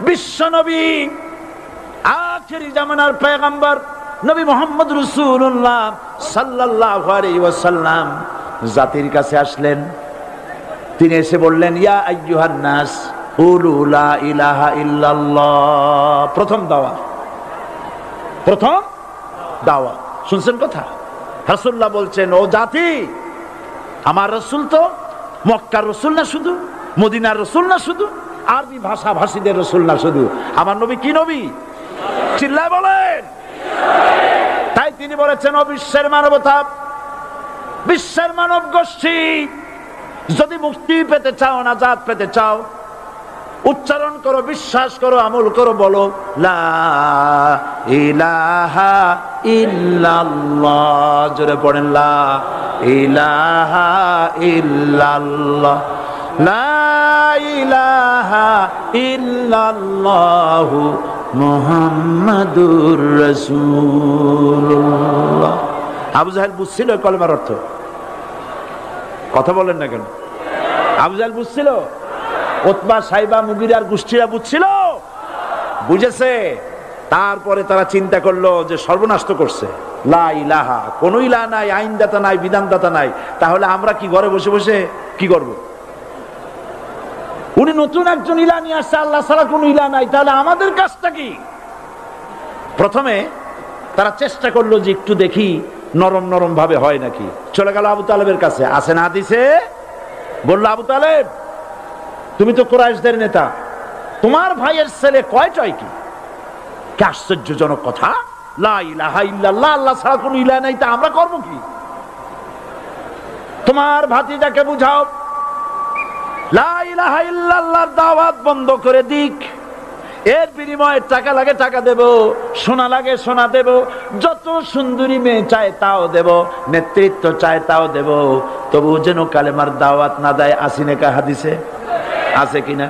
বিশ্ব নবী, আখেরি জামানার পয়গম্বর নবী মুহাম্মদ রাসূলুল্লাহ সাল্লাল্লাহু আলাইহি ওয়াসাল্লাম জাতির কাছে আসলেন। তিনি এসে বললেন, ইয়া আইয়ুহান নাস কুলু লা ইলাহা ইল্লাল্লাহ। প্রথম দাওয়া শুনছেন কথা? রাসূলুল্লাহ বলছেন, ও জাতি, আমার রাসূল তো মক্কার রাসূল না শুধু, মদিনার রাসূল না শুধু, আরবি ভাষা ভাষীদের রাসূল না শুধু, আমার নবী কি নবী? চিল্লায় বলেন। তাই তিনি বলেছেন, ও বিশ্বের মানবতা, বিশ্বের মানব গোষ্ঠী, যদি মুক্তি পেতে চাও, নাজাত পেতে চাও, উচ্চারণ করো, বিশ্বাস করো, আমল করো, বলো লা ইলাহা ইল্লাল্লাহ। জোরে পড়েন, লা ইলাহা ইল্লাল্লাহ, লা ইলাহা ইল্লাল্লাহু মুহাম্মাদুর রাসূলুল্লাহ। আবু জাহেল বুঝছিল কলেমার অর্থ? কথা বলেন না কেন? আবু জাহেল বুঝছিল? উতবা, সাইবা, মুগিরার গোষ্ঠীরা বুঝছিল? বুঝেছে। তারপরে তারা চিন্তা করলো যে সর্বনাশ তো করছে, লা ইলাহা, কোন ইলাহ নাই, আইনদাতা নাই, বিধানদাতা নাই, তাহলে আমরা কি ঘরে বসে বসে কি করব? উনি নতুন একজন ইলাহ নিয়ে আসছে, আল্লাহ ছাড়া কোন ইলাহ নাই, তাহলে আমাদের কাজটা কি? প্রথমে তারা চেষ্টা করলো যে একটু দেখি নরম নরম ভাবে হয় নাকি। চলে গেল আবু তালেবের কাছে, আসে না হাদিসে, বললো, আবু তালেব, তুমি তো কুরাইশদের নেতা, তোমার ভাইয়ের ছেলে কয়টাই কি? কি আশ্চর্যজনক কথা! লা ইলাহা ইল্লাল্লাহ, আল্লাহ ছাড়া কোন ইলাহ নাই, তা আমরা করব কি? তোমার ভাতিজাকে বুঝাও লা ইলাহা ইল্লাল্লাহর দাওয়াত বন্ধ করে দিক, এর বিনিময়ে টাকা লাগে টাকা দেব, সোনা লাগে সোনা দেব, যত সুন্দরী মেয়ে চায় তাও দেব, নেতৃত্ব চায় তাও দেব, তবু যেন কালেমার দাওয়াত না দেয়। আসিনে কা হাদিসে আছে কিনা?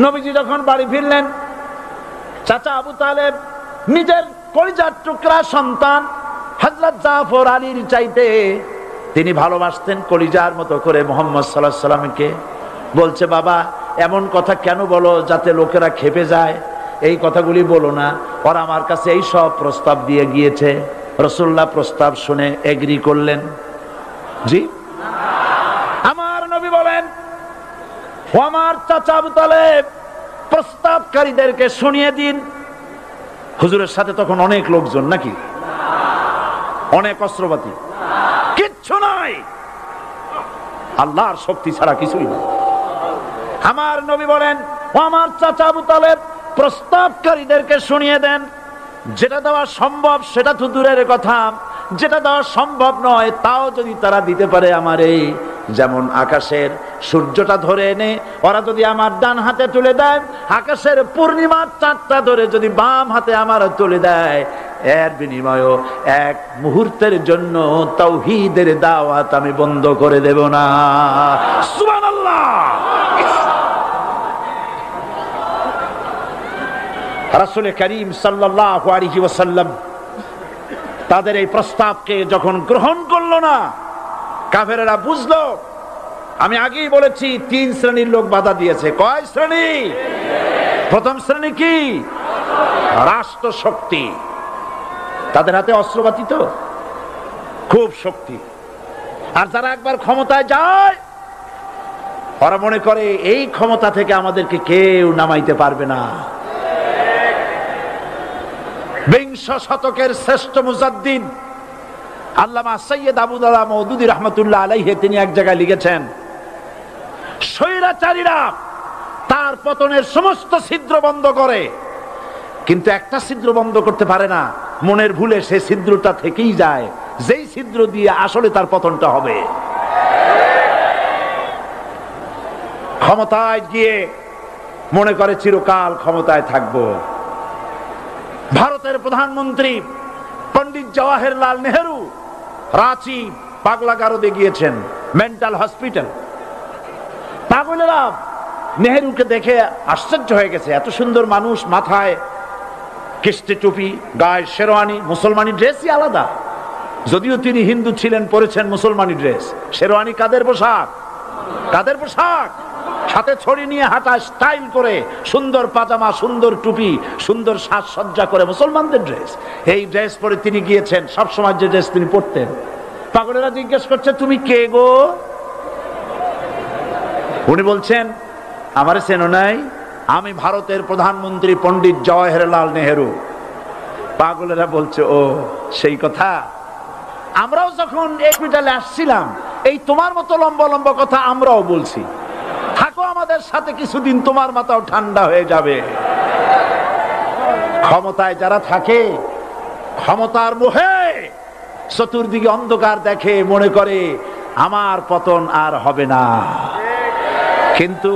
নবীজি যখন বাড়ি ফিরলেন, চাচা আবু তালেব নিজের কলিজার টুকরা সন্তান হযরত জাফর আলীর চাইতে তিনি ভালোবাসতেন কলিজার মতো করে মুহাম্মদ সাল্লাল্লাহু আলাইহি ওয়াসাল্লামকে। বলছে, বাবা, এমন কথা কেন বলো যাতে লোকেরা খেপে যায়? এই কথাগুলি বলো না, ওরা আমার কাছে এই সব প্রস্তাব দিয়ে গিয়েছে। রাসূলুল্লাহ প্রস্তাব শুনে এগ্রি করলেন? জি। আমার নবী বলেন, ও আমার চাচা আবু তালেব, প্রস্তাবকারীদেরকে শুনিয়ে দিন। হুজুরের সাথে তখন অনেক লোকজন নাকি? অনেক অস্ত্রপাতি? কিচ্ছু নাই, আল্লাহর শক্তি ছাড়া কিছুই না। আমার নবী বলেন, ও আমার চাচা আবু তালেব, প্রস্তাবকারীদেরকে শুনিয়ে দেন, যেটা দেওয়া সম্ভব সেটা তো দূরের কথা, যেটা দেওয়া সম্ভব নয় তাও যদি তারা দিতে পারে আমারে, যেমন আকাশের সূর্যটা ধরে এনে ওরা যদি আমার ডান হাতে তুলে দেয়, আকাশের পূর্ণিমার চাঁদটা ধরে যদি বাম হাতে আমার তুলে দেয়, এর বিনিময়ে এক মুহূর্তের জন্য তাওহীদের দাওয়াত আমি বন্ধ করে দেব না। সুবহানাল্লাহ। রাসূল করিম সাল্লাল্লাহু আলাইহি ওয়াসাল্লাম তাদের এই প্রস্তাবকে যখন গ্রহণ করলো না, কাফেরেরা বুঝলো, আমি আগেই বলেছি 3 শ্রেণীর লোক বাধা দিয়েছে। কয় শ্রেণী? প্রথম শ্রেণী কি? রাষ্ট্র শক্তি, তাদের হাতে অস্ত্রপাতি তো খুব শক্তি, আর যারা একবার ক্ষমতায় যায় ওরা মনে করে এই ক্ষমতা থেকে আমাদেরকে কেউ নামাইতে পারবে না। বিংশ শতকের শ্রেষ্ঠ মুজাদ্দিদ আল্লামা সৈয়দ আবুদুল্লাহ মওদুদী রাহমাতুল্লাহ আলাইহি তিনি এক জায়গায় লিখেছেন, স্বৈরাচারীরা তার পতনের সমস্ত ছিদ্র বন্ধ করে, কিন্তু একটা ছিদ্র বন্ধ করতে পারে না, মনের ভুলে সেই ছিদ্রটা থেকেই যায়, যেই ছিদ্র দিয়ে আসলে তার পতনটা হবে। ক্ষমতায় গিয়ে মনে করে চিরকাল ক্ষমতায় থাকবো। ভারতের প্রধানমন্ত্রী পণ্ডিত জওয়াহরলাল নেহেরু রাঁচি পাগলাগারদে গিয়েছেন, মেন্টাল হসপিটাল। পাগলেরা নেহেরুকে দেখে আশ্চর্য হয়ে গেছে, এত সুন্দর মানুষ, মাথায় কিস্তি টুপি, গায়ে শেরওয়ানি, মুসলমানি ড্রেসই আলাদা, যদিও তিনি হিন্দু ছিলেন, পরেছেন মুসলমানি ড্রেস। শেরওয়ানি কাদের পোশাক? কাদের পোশাক? হাতে ছড়ি নিয়ে হাঁটা স্টাইল করে, সুন্দর পাজামা, সুন্দর টুপি, সুন্দর সাজসজ্জা করে, মুসলমানদের ড্রেস। এই ড্রেস পরে তিনি গিয়েছেন, সবসময় যে ড্রেস তিনি পরতেন। পাগলেরা জিজ্ঞেস করছে, তুমি কে গো? উনি বলছেন, আমারে চেনো নাই? আমি ভারতের প্রধানমন্ত্রী পণ্ডিত জওয়াহরলাল নেহেরু। পাগলেরা বলছে, ও সেই কথা। আমরাও যখন হসপিটালে আসছিলাম, এই তোমার মতো লম্বা লম্বা কথা আমরাও বলছি। থাকো আমাদের সাথে কিছুদিন, তোমার মাথাও ঠান্ডা হয়ে যাবে। ক্ষমতায় যারা থাকে, ক্ষমতার মোহে চতুর্দিকে অন্ধকার দেখে, মনে করে আমার পতন আর হবে না। কিন্তু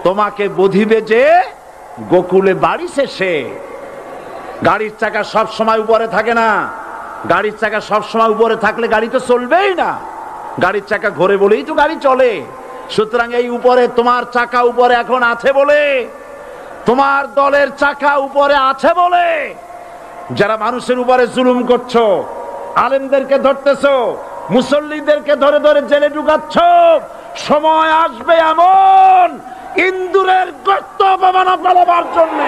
তোমাকে বুঝিবে যে গোকুলে বাড়ি শেষে। গাড়ির চাকা সব সময় উপরে থাকে না। গাড়ির চাকা সব সময় উপরে থাকলে গাড়ি তো চলবেই না। গাড়ির চাকা ঘোরে বলেই তো গাড়ি চলে। সুতরাং এই উপরে, তোমার চাকা উপরে এখন আছে বলে, তোমার দলের চাকা উপরে আছে বলে যারা মানুষের উপরে জুলুম করছো, আলেমদেরকে ধরতেছো, মুসল্লিদেরকে ধরে ধরে জেলে ঢুকাচ্ছ, সময় আসবে এমন ইন্দুরের গর্ত অপমানা পালাবার জন্য।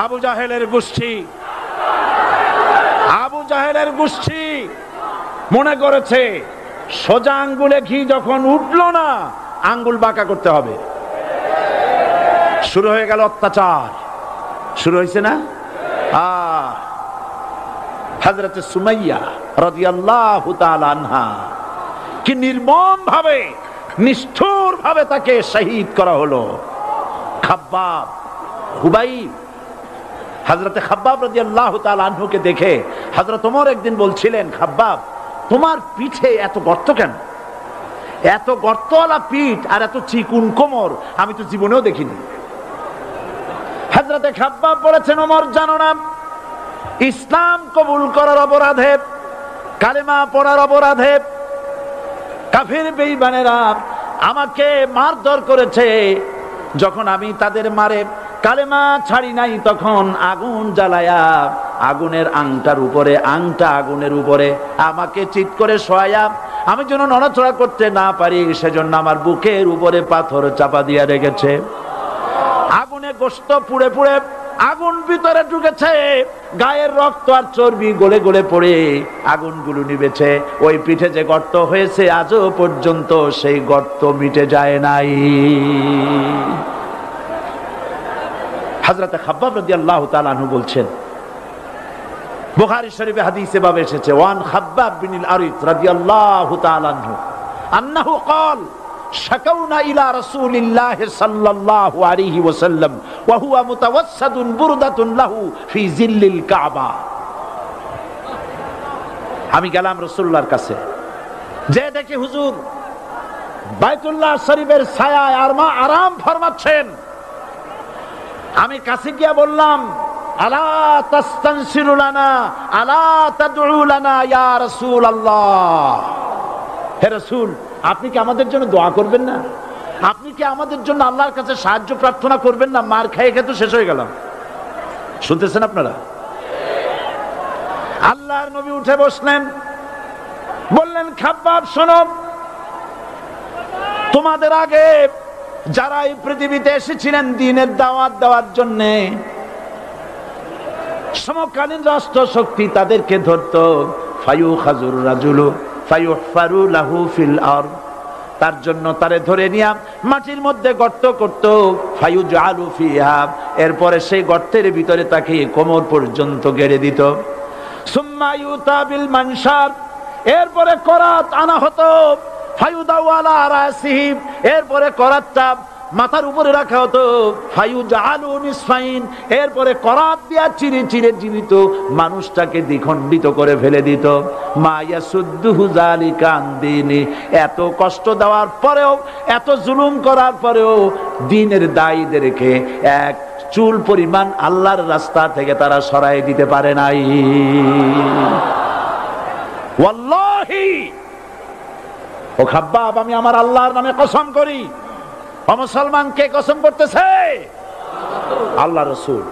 আবু জাহেলের গোষ্ঠী মনে করেছে সোজা আঙ্গুলে ঘি যখন উঠলো না, আঙ্গুল বাঁকা করতে হবে। শুরু হয়ে গেল অত্যাচার, শুরু হয়েছে না? হযরতে সুমাইয়া রাদিয়াল্লাহু তাআলা আনহা কি নির্মম ভাবে, নিষ্ঠুর ভাবে তাকে শহীদ করা হলো। খাব্বাব, হুবাইব, হযরতে খাব্বাব রাদিয়াল্লাহু তাআলা আনহুকে দেখে হযরত ওমর একদিন বলছিলেন, খাব্বাব, তোমার পিঠে এত গর্ত কেন? এত গর্তওয়ালা পিঠ আর এত চিকুন কোমর আমি তো জীবনেও দেখিনি। হযরতে খাব্বাব বলেছেন, ওমর জানো না, ইসলাম কবুল করার অপরাধে, কালেমা পড়ার অপরাধে কাফির বেঈমানেরা আমাকে মারধর করেছে। যখন আমি তাদের মারে কালেমা ছাড়ি নাই, তখন আগুন জ্বালায়া আগুনের আংটার উপরে, আংটা আগুনের উপরে আমাকে চিৎ করে শোয়ায়া, আমি যেন নড়াচড়া করতে না পারি সেজন্য আমার বুকের উপরে পাথর চাপা দিয়া রেখেছে। আগুনে গোশত পুড়ে পুড়ে আগুন ভিতরে ঢুকেছে, গায়ের রক্ত আর চর্বি গলে গলে পড়ে আগুনগুলো নিবেছে। ওই পিঠে যে গর্ত হয়েছে আজও পর্যন্ত সেই গর্ত মিটে যায় নাই। হযরতে খাব্বাব রাদিয়াল্লাহু তাআলা আনহু বলছেন, বুখারী শরীফে হাদিসে ভাবে এসেছে, ওয়ান খাব্বাব বিন আরিত রাদিয়াল্লাহু তাআলা আনহু আন্নাহু ক্বাল শাকাউনা ইলা রাসূলিল্লাহ সাল্লাল্লাহু আলাইহি ওয়াসাল্লাম ওয়া হুয়া মুতাওয়াসসাদুন বুরদাতুন লাহু ফি জিল্লিল কাবা। আমি গেলাম রাসূলুল্লাহর কাছে, যে দেখি হুজুর বাইতুল্লাহ শরীফের ছায়ায় আরাম ফরমাচ্ছেন। আমি কাছে গিয়ে বললাম, আলা তাস্তানসিরু লানা, আলা তাদউ লানা ইয়া রাসূলুল্লাহ। হে রাসূল, আপনি কি আমাদের জন্য দোয়া করবেন না? আপনি কি আমাদের জন্য আল্লাহর কাছে সাহায্য প্রার্থনা করবেন না? মার খেয়ে খেয়ে তো শেষ হয়ে গেলাম। শুনতেছেন আপনারা? আল্লাহর নবী উঠে বসলেন, বললেন, খাব্বাব শোনো, তোমাদের আগে যারা এই পৃথিবীতে এসেছিলেন দ্বীনের দাওয়াত দেওয়ার জন্য, সমকালীন রাষ্ট্র শক্তি তাদেরকে ধরতো, ফায়ুখাজুর রাজুলু ফায়ুহফারু লাহু ফিল আরদ, তার জন্য তারে ধরে নিয়ে মাটির মধ্যে গর্ত করত, ফায়ুজআলু ফিহা, এরপরে সেই গর্তের ভিতরে তাকে কোমর পর্যন্ত গেড়ে দিত। সুম্মা ইউতা বিল মানশার, এরপরে করাত আনা হতো, ফায়ুদাউ আলা রাসিহি, এরপরে করাতটা মাথার উপরে রাখা হতো, ফায়ুজআলু নিসফাইন, এরপরে করাত দিয়া চিরে চিরে জীবিত মানুষটাকে দ্বিখণ্ডিত করে ফেলে দিত। মা ইয়াসুদ্দুহু যালিকা আন দীনি, এত কষ্ট দেওয়ার পরেও, এত জুলুম করার পরেও দ্বীনের দায়ীদেরকে এক চুল পরিমাণ আল্লাহর রাস্তা থেকে তারা সরাই দিতে পারে নাই। ওয়াল্লাহি, ও খাব্বাব, আমি আমার আল্লাহর নামে কসম করি, মুসলমান কে কসম করতেছে? আল্লাহ রাসূল।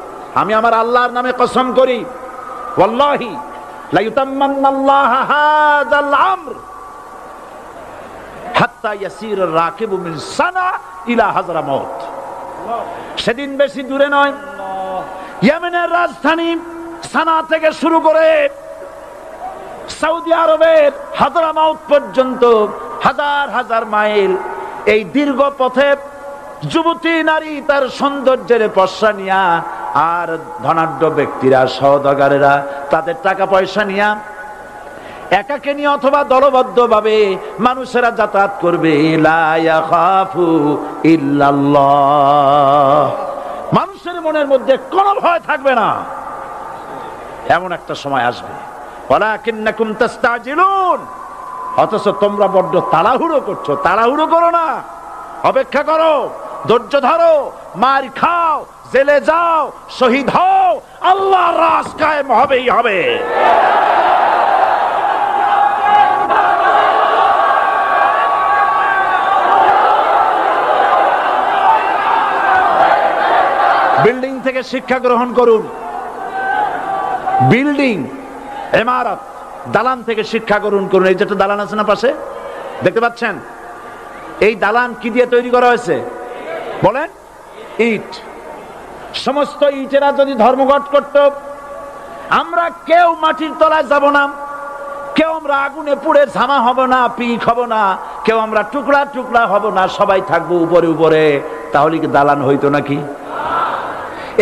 আমি আমার আল্লাহর নামে কসম করি, ওয়াল্লাহি লা ইউতাম্মান্নাল্লাহু হাযাল আমর হাত্তা ইয়াসির রাকিবু মিন সানা ইলা হাজরামাউত। সেদিন বেশি দূরে নয়, ইয়েমেনের রাজধানী সানা থেকে শুরু করে সৌদি আরবের হাজরামাউত পর্যন্ত হাজার হাজার মাইল এই দীর্ঘ পথে যুবতী নারী তার সৌন্দর্যের পশ্চা নিয়া আর ধনাঢ্য ব্যক্তিরা সওদাগরেরা তাদের টাকা পয়সা নিয়া একাকে নিয়ে অথবা দলবদ্ধ ভাবে মানুষেরা যাতায়াত করবে। লা ইয়াখাফু ইল্লাল্লাহ, মানুষের মনের মধ্যে কোনো ভয় থাকবে না। এমন একটা সময় আসবে, ওয়ালাকিন্নাকুম তাস্তাজিলুন, অথচ তোমরা বড্ড তাড়াহুড়ো করছো। তাড়াহুড়ো করো না, অপেক্ষা করো, ধৈর্য ধরো, মার খাও, জেলে যাও, শহীদ হও, আল্লাহর রাজ কায়েম হবেই হবে। বিল্ডিং থেকে শিক্ষা গ্রহণ করুন, বিল্ডিং, ইমারত, দালান থেকে শিক্ষা গ্রহণ করুন। এই যেটা দালান আছে না পাশে, দেখতে পাচ্ছেন? এই দালান কি দিয়ে তৈরি করা হয়েছে বলেন? ইট। সমস্ত ইটেরা যদি ধর্মঘট করত, আমরা কেউ মাটির তলায় যাব না, কেউ আমরা আগুনে পুড়ে ঝামা হব না, পিক হব না, কেউ আমরা টুকরা টুকরা হব না, সবাই থাকবো উপরে উপরে, তাহলে কি দালান হইতো নাকি?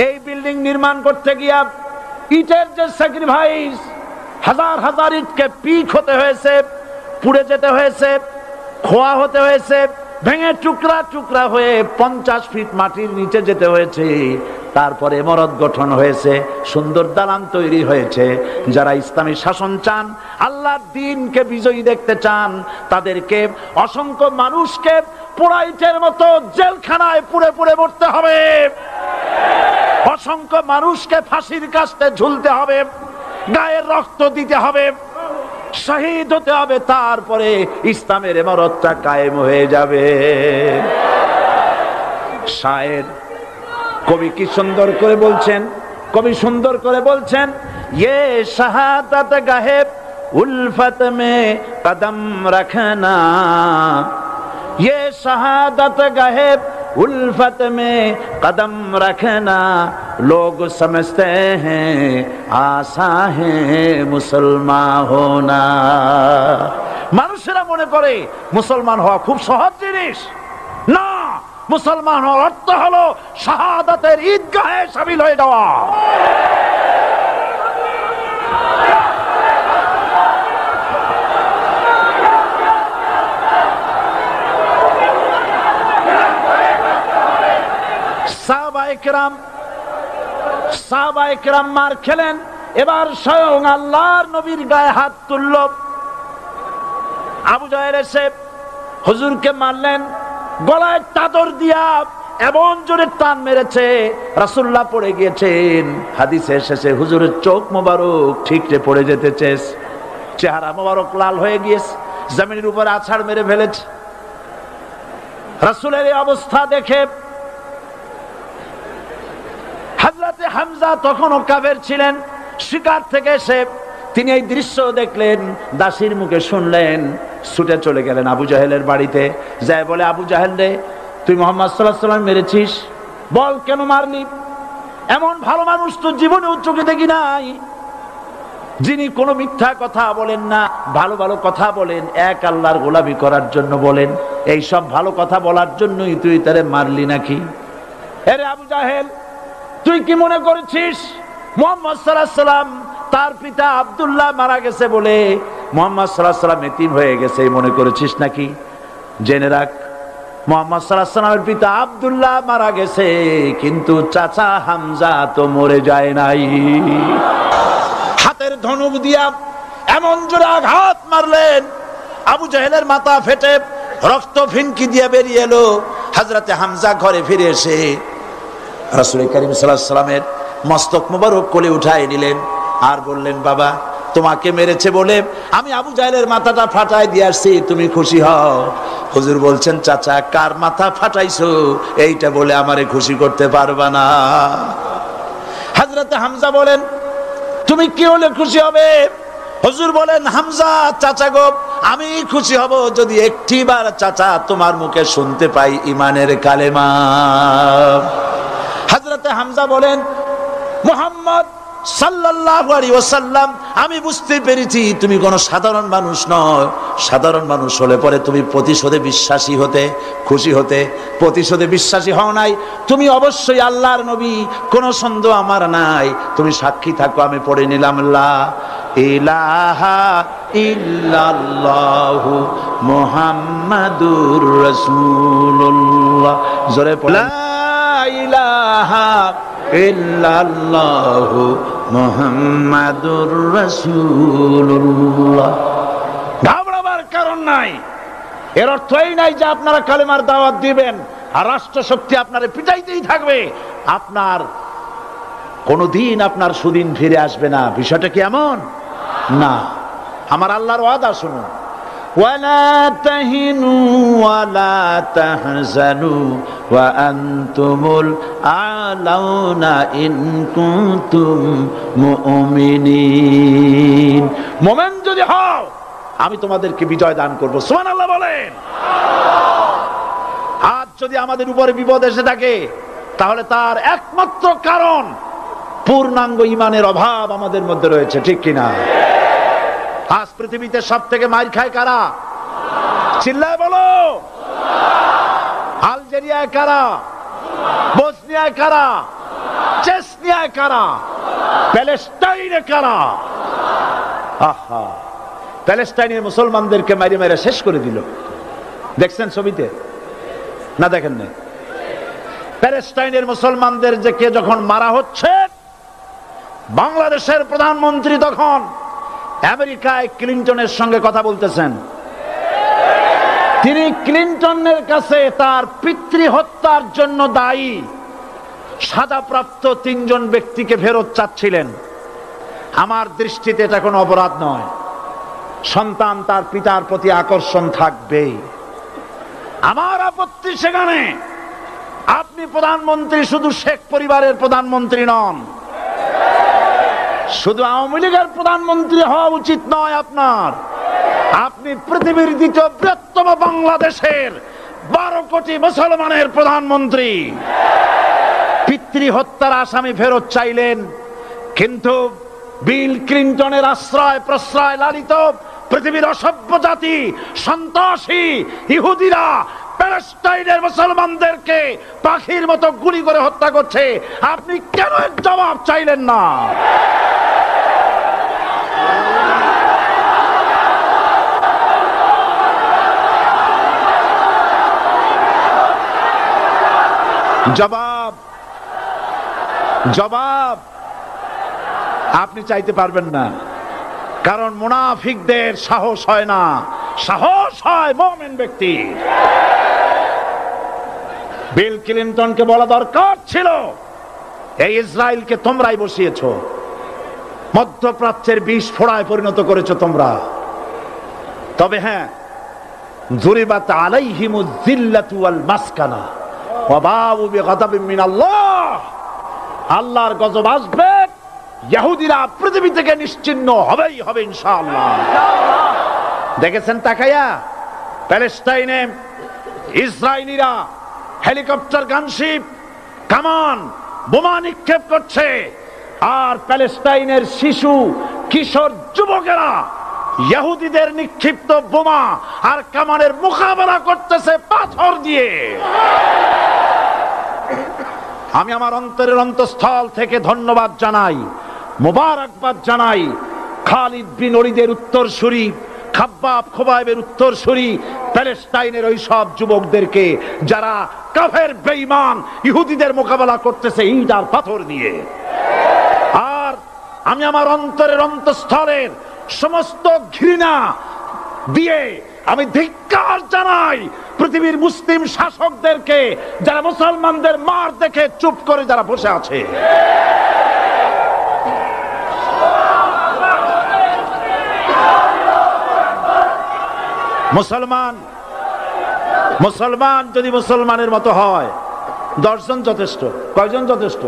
এই বিল্ডিং নির্মাণ করতে গিয়া ইটের যে স্যাক্রিফাইস, হাজার হাজার ইটকে পিক হতে হয়েছে, পুড়ে যেতে হয়েছে, খোয়া হতে হয়েছে, ভেঙে টুকরা টুকরা হয়ে 50 ফিট মাটির নিচে যেতে হয়েছে, তারপরে ইমারত গঠন হয়েছে, সুন্দর দালান তৈরি হয়েছে। যারা ইসলামী শাসন চান, আল্লাহর দ্বীনকে বিজয়ী দেখতে চান, তাদেরকে অসংখ্য মানুষকে পোড়া ইটের মতো জেলখানায় পুড়ে পুড়ে মরতে হবে, অসংখ্য মানুষকে ফাঁসির কাস্তে ঝুলতে হবে, গায়ের রক্ত দিতে হবে, শহীদ হতে হবে, তারপরে ইসলামের ইমারতটা কায়েম হয়ে যাবে। শায়ের কবি কি সুন্দর করে বলছেন, কবি সুন্দর করে বলছেন, ये शहादत गाहे उल्फत में कदम रखना, ये शहादत गाहे उल्फत में कदम रखना, लोग समझते हैं आसा है मुसलमान होना। মানুষেরা মনে করে মুসলমান হওয়া খুব সহজ জিনিস। না, মুসলমান হওয়ার অর্থ হলো শাহাদাতের ঈদগাহে শামিল হয়ে যাওয়া। সাহাবায়ে কেরাম মার খেলেন, এবার স্বয়ং আল্লাহর নবীর গায়ে হাত তুলল। আবু জাহেল এসে হুজুরকে মারলেন, গলায় চাদর দিয়া এমন জোরে টান মেরেছে, রাসূলুল্লাহ পড়ে গিয়েছেন। হাদিসে এসেছে হুজুরের চোখ মোবারক ঠিকরে পড়ে যেতেছে, চেহারা মোবারক লাল হয়ে গিয়েছে, জমিনের উপর আছাড় মেরে ফেলেছে। রাসূলের এই অবস্থা দেখে হযরতে হামজা তখনও কাফের ছিলেন, শিকার থেকে এসে তিনি এই দৃশ্য দেখলেন, দাসীর মুখে শুনলেন, ছুটে চলে গেলেন আবু জাহেলের বাড়িতে। যায় বলে, আবু জাহেল রে, তুই মুহাম্মদ সাল্লাল্লাহু আলাইহি ওয়াসাল্লাম মেরেছিস, বল কেন মারলি? এমন ভালো মানুষ তো জীবনে চোখে দেখি নাই, যিনি কোনো মিথ্যা কথা বলেন না, ভালো ভালো কথা বলেন, এক আল্লাহর গোলামি করার জন্য বলেন। এই সব ভালো কথা বলার জন্যই তুই তারে মারলি নাকি? আরে আবু জাহেল, তুই কি মনে করেছিস মুহাম্মদ সাল্লাল্লাহু আলাইহি ওয়াসাল্লাম তার পিতা আব্দুল্লাহ মারা গেছে বলে মুহাম্মদ সাল্লাল্লাহু আলাইহি ওয়াসাল্লাম এতিম হয়ে গেছে মনে করেছিস নাকি? জেনে রাখ, মুহাম্মদ সাল্লাল্লাহু আলাইহি ওয়াসাল্লামের পিতা আব্দুল্লাহ মারা গেছে, কিন্তু চাচা হামজা তো মরে যায় নাই। হাতের ধনুক দিয়া এমন জোরে আঘাত মারলেন, আবু জাহেলের মাথা ফেটে রক্ত ফিনকি দিয়ে বেরিয়ে এলো। হযরতে হামজা ঘরে ফিরে এসে রাসূল কারীম সাল্লাল্লাহু আলাইহি ওয়াসাল্লামের মস্তক মোবারক কোলে উঠায় নিলেন আর বললেন, বাবা, তোমাকে মেরেছে বলে আমি আবু জাহেলের মাথাটা ফাটায় দিয়ে আসছি, তুমি খুশি হও। হুজুর বলছেন, চাচা কার মাথা ফাটাইছো এইটা বলে আমারে খুশি করতে পারবা না। হযরতে হামজা বলেন, তুমি কি হলে খুশি হবে? হুজুর বলেন, হামজা চাচা গো, আমি খুশি হব যদি একটিবার চাচা তোমার মুখে শুনতে পাই ঈমানের কালেমা। হযরতে হামজা বলেন, মুহাম্মদ সাল্লাল্লাহু আলাইহি ওয়াসাল্লাম, আমি বুঝতে পেরেছি তুমি কোনো সাধারণ মানুষ নয়। সাধারণ মানুষ হলে পরে তুমি প্রতিশোধে বিশ্বাসী হতে, খুশি হতে। প্রতিশোধে বিশ্বাসী হও নাই, তুমি অবশ্যই আল্লাহর নবী, কোনো সন্দেহ আমার নাই। তুমি সাক্ষী থাকো, আমি পড়ে নিলাম, লা ইলাহা ইল্লাল্লাহু মুহাম্মাদুর রাসূলুল্লাহ। জোরে পড়ে, লা ইলাহা ইল্লাল্লাহু মুহাম্মাদুর রাসূলুল্লাহ। ঘাবড়াবার কারণ নাই। এর অর্থ এই নাই যে আপনারা কালেমার দাওয়াত দিবেন আর রাষ্ট্রশক্তি আপনারে পিটাইতেই থাকবে, আপনার কোনদিন আপনার সুদিন ফিরে আসবে না। বিষয়টা কি এমন না। আমার আল্লাহর ওয়াদা শুনুন, ওয়ালা তাহিনু ওয়ালা তাহজানু ওয়া আনতুমুল আলাউনা ইন কুনতুম মুমিনিন। মুমিন যদি হও আমি তোমাদেরকে বিজয় দান করব। সুবহানাল্লাহ বলেন। আজ যদি আমাদের উপরে বিপদ এসে থাকে তাহলে তার একমাত্র কারণ পূর্ণাঙ্গ ঈমানের অভাব আমাদের মধ্যে রয়েছে, ঠিক কিনা? আজ পৃথিবীতে সব থেকে মার খায় কারা? চিল্লায় বলো। আলজেরিয়ায় কারা? বসনিয়ায় কারা? চেচনিয়ায় কারা? প্যালেস্টাইনে কারা? আহা, প্যালেস্টাইনের মুসলমানদেরকে মারি মেরে শেষ করে দিল। দেখছেন ছবিতে না? দেখেন না? প্যালেস্টাইনের মুসলমানদেরকে যখন মারা হচ্ছে, বাংলাদেশের প্রধানমন্ত্রী তখন আমেরিকায় ক্লিনটনের সঙ্গে কথা বলতেছেন। তিনি ক্লিনটনের কাছে তার পিতৃ হত্যার জন্য দায়ী সাজাপ্রাপ্ত 3 জন ব্যক্তিকে ফেরত চাচ্ছিলেন। আমার দৃষ্টিতে এটা কোনো অপরাধ নয়। সন্তান তার পিতার প্রতি আকর্ষণ থাকবেই। আমার আপত্তি সেখানে আপনি প্রধানমন্ত্রী শুধু শেখ পরিবারের প্রধানমন্ত্রী নন, শুধু আওয়ামী লীগের প্রধানমন্ত্রী হওয়া উচিত নয় আপনার। আপনি পৃথিবীর দ্বিতীয় বৃহত্তম বাংলাদেশের 12 কোটি মুসলমানের প্রধানমন্ত্রী। পিতৃ হত্যার আসামি ফেরত চাইলেন, কিন্তু বিল ক্লিনটনের আশ্রয় প্রশ্রয় লালিত পৃথিবীর অসভ্য জাতি সন্ত্রাসী ইহুদিরা প্যালেস্টাইনের মুসলমানদেরকে পাখির মতো গুলি করে হত্যা করছে। আপনি কেন এর জবাব চাইলেন না? জবাব আপনি চাইতে পারবেন না, কারণ মুনাফিকদের সাহস হয় না, সাহস হয় মুমিন ব্যক্তির। বিল ক্লিনটনকে বলা দরকার ছিল, এই ইসরায়েলকে তোমরাই বসিয়েছো, মধ্যপ্রাচ্যের বিষ ফোড়ায় পরিণত করেছো তোমরা। তবে হ্যাঁ, যুরিবাত আলাইহিমুয যিল্লাতু ওয়াল মাসকানা ওয়া বাউ বিগাদাবিন মিনাল্লাহ। আল্লাহর গজব আসবে, ইহুদিরা পৃথিবী থেকে নিশ্চিহ্ন হবেই হবে ইনশাআল্লাহ। দেখেছেন তাকায়া প্যালেস্টাইনে ইসরায়েলিরা হেলিকপ্টার, গানশিপ, কামান, বোমা নিক্ষেপ করছে, আর প্যালেস্টাইনের শিশু, কিশোর, যুবকেরা ইহুদিদের নিক্ষিপ্ত বোমা আর কামানের মোকাবেলা করতেছে পাথর দিয়ে। আমি আমার অন্তরের অন্তঃস্থল থেকে ধন্যবাদ জানাই, মোবারকবাদ জানাই খালিদ বিন ওলীদের উত্তরসূরি, খাব্বাব খোবাইবের উত্তরসূরি প্যালেস্টাইনের ওই সব যুবকদেরকে যারা কাফের বেঈমান ইহুদিদের মোকাবেলা করতেছে ইট আর পাথর দিয়ে। আর আমি আমার অন্তরের অন্তঃস্থলের সমস্ত ঘৃণা দিয়ে আমি ধিক্কার জানাই পৃথিবীর মুসলিম শাসকদেরকে, যারা মুসলমানদের মার দেখে চুপ করে যারা বসে আছে। মুসলমান মুসলমান যদি মুসলমানের মতো হয় 10 জন যথেষ্ট। কয়জন যথেষ্ট?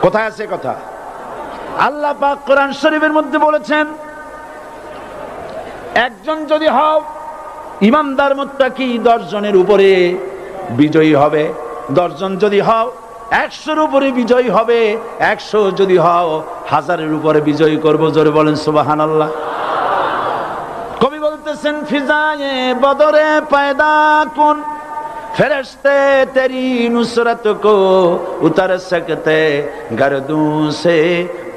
কোথায় আছে কথা? আল্লাহ পাক কোরআন শরীফের মধ্যে বলেছেন, একজন যদি হও ইমানদার মুত্তাকি 10 জনের উপরে বিজয়ী হবে। 10 জন যদি হও 100-র উপরে বিজয়ী হবে। 100 যদি হও 1000-এর উপরে বিজয়ী করব। জোরে বলেন সুবহানাল্লাহ। কবি বলতেছেন, ফিজায়ে বদরে পয়দা কুন ফেরেশতে তেরি নুসরত কো উতর সকতে গর্দু সে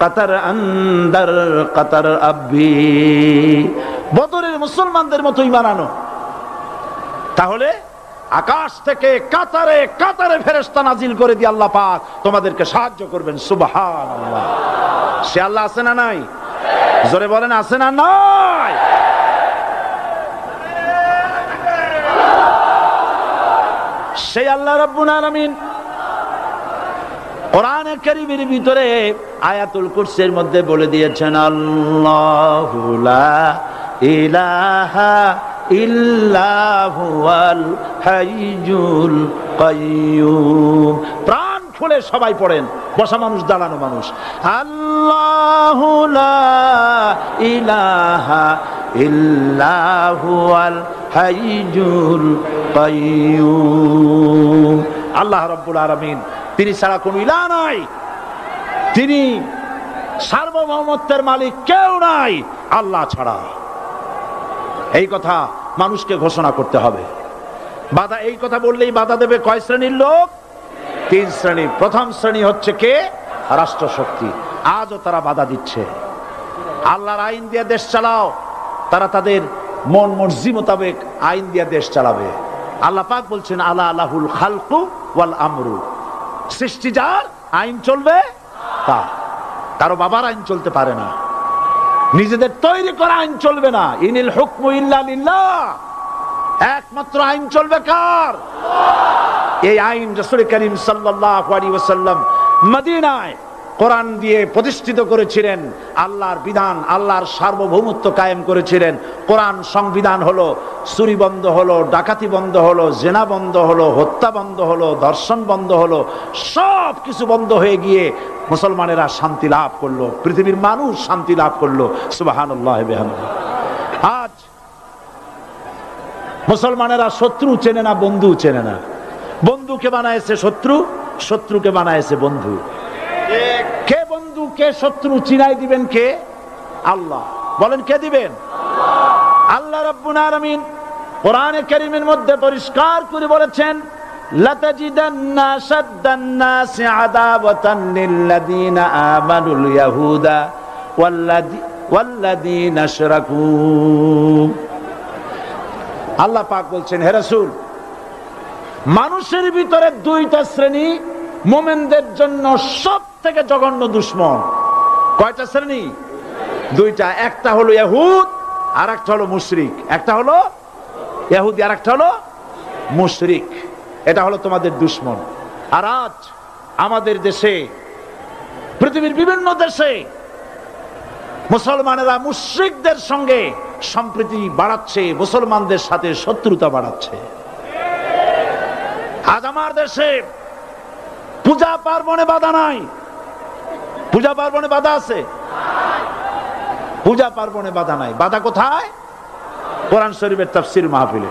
কতর অন্দর কতর আবি। বদরের মুসলমানদের মতো ঈমান আনো, তাহলে আকাশ থেকে কাতারে কাতারে ফেরেশতা নাজিল করে দিয়ে আল্লাহ পাক তোমাদেরকে সাহায্য করবেন। সুবহানাল্লাহ। সে আল্লাহ আছে না নাই? জোরে বলেন, আছে না নাই? সেই আল্লাহ রাব্বুল আলামিন কোরআনে কারীমের ভিতরে আয়াতুল কুরসির মধ্যে বলে দিয়েছেন, আল্লাহু লা ইলাহা ইল্লা হুয়াল হাইয়ুল কাইয়্যুম। প্রাণ খুলে সবাই পড়েন, বসা মানুষ, দাঁড়ানো মানুষ। আল্লাহু লা ইলাহা ইল্লা হুয়াল হাইয়ুল কাইয়্যুম। আল্লাহ রাব্বুল আলামিন, তিনি ছাড়া কোনো ইলাহ নাই, তিনি সার্বভৌমত্বের মালিক, কেউ নাই আল্লাহ ছাড়া। এই কথা মানুষকে ঘোষণা করতে হবে। বাধা, এই কথা বললেই বাধা দেবে কয় শ্রেণীর লোক? 3 শ্রেণী। প্রথম শ্রেণী হচ্ছে কে? রাষ্ট্রশক্তি। আজও তারা বাধা দিচ্ছে। আল্লাহর আইন দিয়ে দেশ চালাও, তারা তাদের মন মর্জি মোতাবেক আইন দিয়ে দেশ চালাবে। আল্লাহ পাক বলছেন, আলা আলাহুল খালকু ওয়াল আমরু। সৃষ্টি যার, আইন চলবে তার। কারো বাবার আইন চলতে পারে না, নিজেদের তৈরি করা আইন চলবে না। ইনিল হুকমু ইল্লা লিল্লাহ। একমাত্র আইন চলবে কার? এই আইন রাসূল করিম সাল্লাল্লাহু আলাইহি ওয়াসাল্লাম মদিনায় কোরআন দিয়ে প্রতিষ্ঠিত করেছিলেন। আল্লাহর বিধান, আল্লাহর সার্বভৌমত্ব কায়েম করেছিলেন। কোরআন সংবিধান হলো, চুরি বন্ধ হলো, ডাকাতি বন্ধ হলো, জেনা বন্ধ হলো, হত্যা বন্ধ হলো, ধর্ষণ বন্ধ হলো, সব কিছু বন্ধ হয়ে গিয়ে মুসলমানেরা শান্তি লাভ করলো, পৃথিবীর মানুষ শান্তি লাভ করলো। সুবহানাল্লাহ বিহামদিহি। আজ মুসলমানেরা শত্রু চেনে না, বন্ধু চেনে না। বন্ধুকে বানায়েছে শত্রু, শত্রুকে বানায়েছে বন্ধু। কে বন্ধু কে শত্রু চিনাই দিবেন কে? আল্লাহ। বলেন, কে দিবেন? আল্লাহ রাব্বুল আলামিন কোরআনে কারীমের মধ্যে পরিষ্কার করে বলেছেন, লাতাজিদান্না শাদ্দান নাসি আদাওয়াতান লিল্লাযীনা আমানুল ইয়াহুদা ওয়াল্লাযীনা আশরাকু। আল্লাহ পাক বলছেন, হে রাসূল, মানুষের ভিতরে 2টা শ্রেণী মুমিনদের জন্য সব থেকে জঘন্য দুশমন। কয়টা শ্রেণী? 2টা। একটা হলো ইহুদ, আর একটা হলো মুশরিক। একটা হলো ইহুদি, আর একটা হলো মুশরিক। এটা হলো তোমাদের দুশমন। আর আজ আমাদের দেশে, পৃথিবীর বিভিন্ন দেশে মুসলমানেরা মুশরিকদের সঙ্গে সম্প্রীতি বাড়াচ্ছে, মুসলমানদের সাথে শত্রুতা বাড়াচ্ছে। আজ আমার দেশে পূজা পার্বণে বাধা নাই। পূজা পার্বণে বাধা আছে? পূজা পার্বণে বাধা নাই। বাধা কোথায়? কোরআন শরীফের তাফসীর মাহফিলে।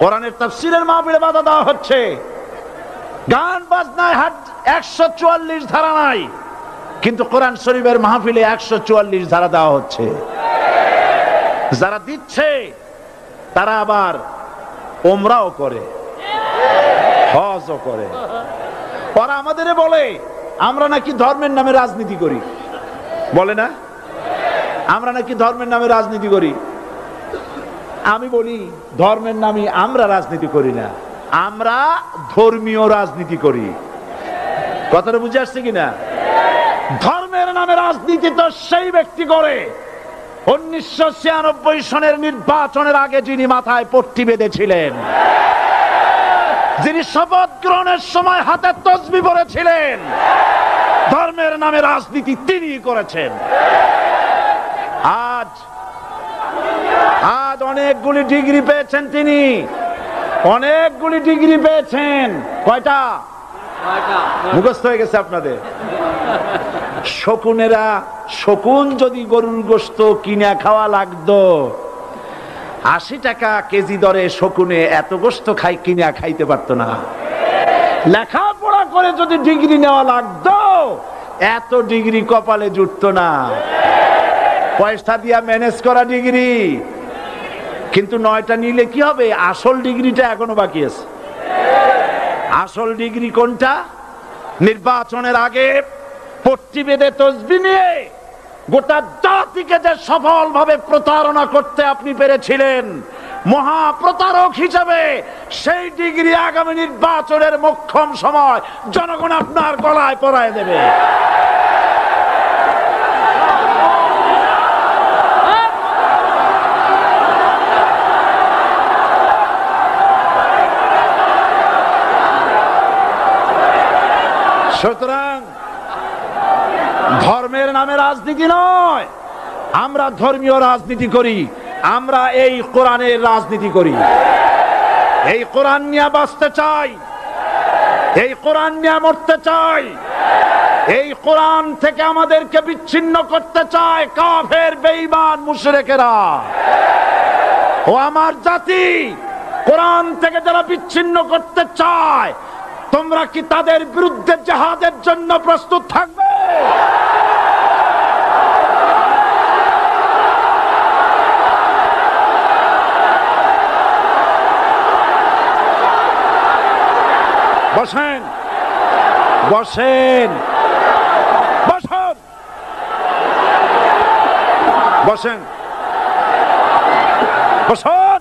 কোরআনের তাফসীরের মাহফিলে বাধা দেওয়া হচ্ছে। গান বাজনায় 144 ধারা নাই, কিন্তু কোরআন শরীফের মাহফিলে 144 ধারা দেওয়া হচ্ছে। যারা দিচ্ছে তারা আবার ওমরাও করে, হজও করে। ওরা আমাদের বলে আমরা নাকি ধর্মের নামে রাজনীতি করি। বলে না? আমরা নাকি ধর্মের নামে রাজনীতি করি। আমি বলি, ধর্মের নামে আমরা রাজনীতি করি না, আমরা ধর্মীয় রাজনীতি করি। কথাটা বুঝে আসছে কিনা? ধর্মের নামে রাজনীতি তো সেই ব্যক্তি করে 1996 সনের নির্বাচনের আগে যিনি মাথায় পট্টি বেঁধেছিলেন, যিনি শপথ গ্রহণের সময় হাতে তসবিহ পরেছিলেন। ধর্মের নামে রাজনীতি তিনি করেছেন। আজ অনেকগুলি ডিগ্রি পেয়েছেন তিনি, অনেকগুলি ডিগ্রি পেয়েছেন। কয়টা? মুখস্থ হয়ে গেছে আপনাদের। শকুনেরা, শকুন যদি গরুর গোশত কিনে খাওয়া লাগতো, 80 টাকা কেজি দরে শকুনে এত গোশত কিনে খাইতে পারতো না। লেখাপড়া করে যদি ডিগ্রি নেওয়া লাগতো, এত ডিগ্রি কপালে জুটতো না। পয়সা দিয়া ম্যানেজ করা ডিগ্রি, কিন্তু 9টা নিলে কি হবে? আসল ডিগ্রিটা এখনো বাকি আছে। আসল ডিগ্রি কোনটা? নির্বাচনের আগে পট্টি বেঁধে তসবিহ নিয়ে গোটা জাতিকে যে সফলভাবে প্রতারণা করতে আপনি পেরেছিলেন মহা প্রতারক হিসেবে, সেই ডিগ্রি আগামী নির্বাচনের মোক্ষম সময় জনগণ আপনার গলায় পরায় দেবে। সুতরাং ধর্মের নামে রাজনীতি নয়, আমরা ধর্মীয় রাজনীতি করি, আমরা এই কোরআনের রাজনীতি করি। এই কোরআন নিয়ে বাঁচতে চাই, এই কোরআন নিয়ে মরতে চাই। এই কোরআন থেকে আমাদেরকে বিচ্ছিন্ন করতে চায় কাফের, বেঈমান, মুশরিকেরা। ও আমার জাতি, কোরআন থেকে যারা বিচ্ছিন্ন করতে চায়, তোমরা কি তাদের বিরুদ্ধে জিহাদের জন্য প্রস্তুত থাকবে? বসেন, বসেন, বসেন, বসেন, বসেন।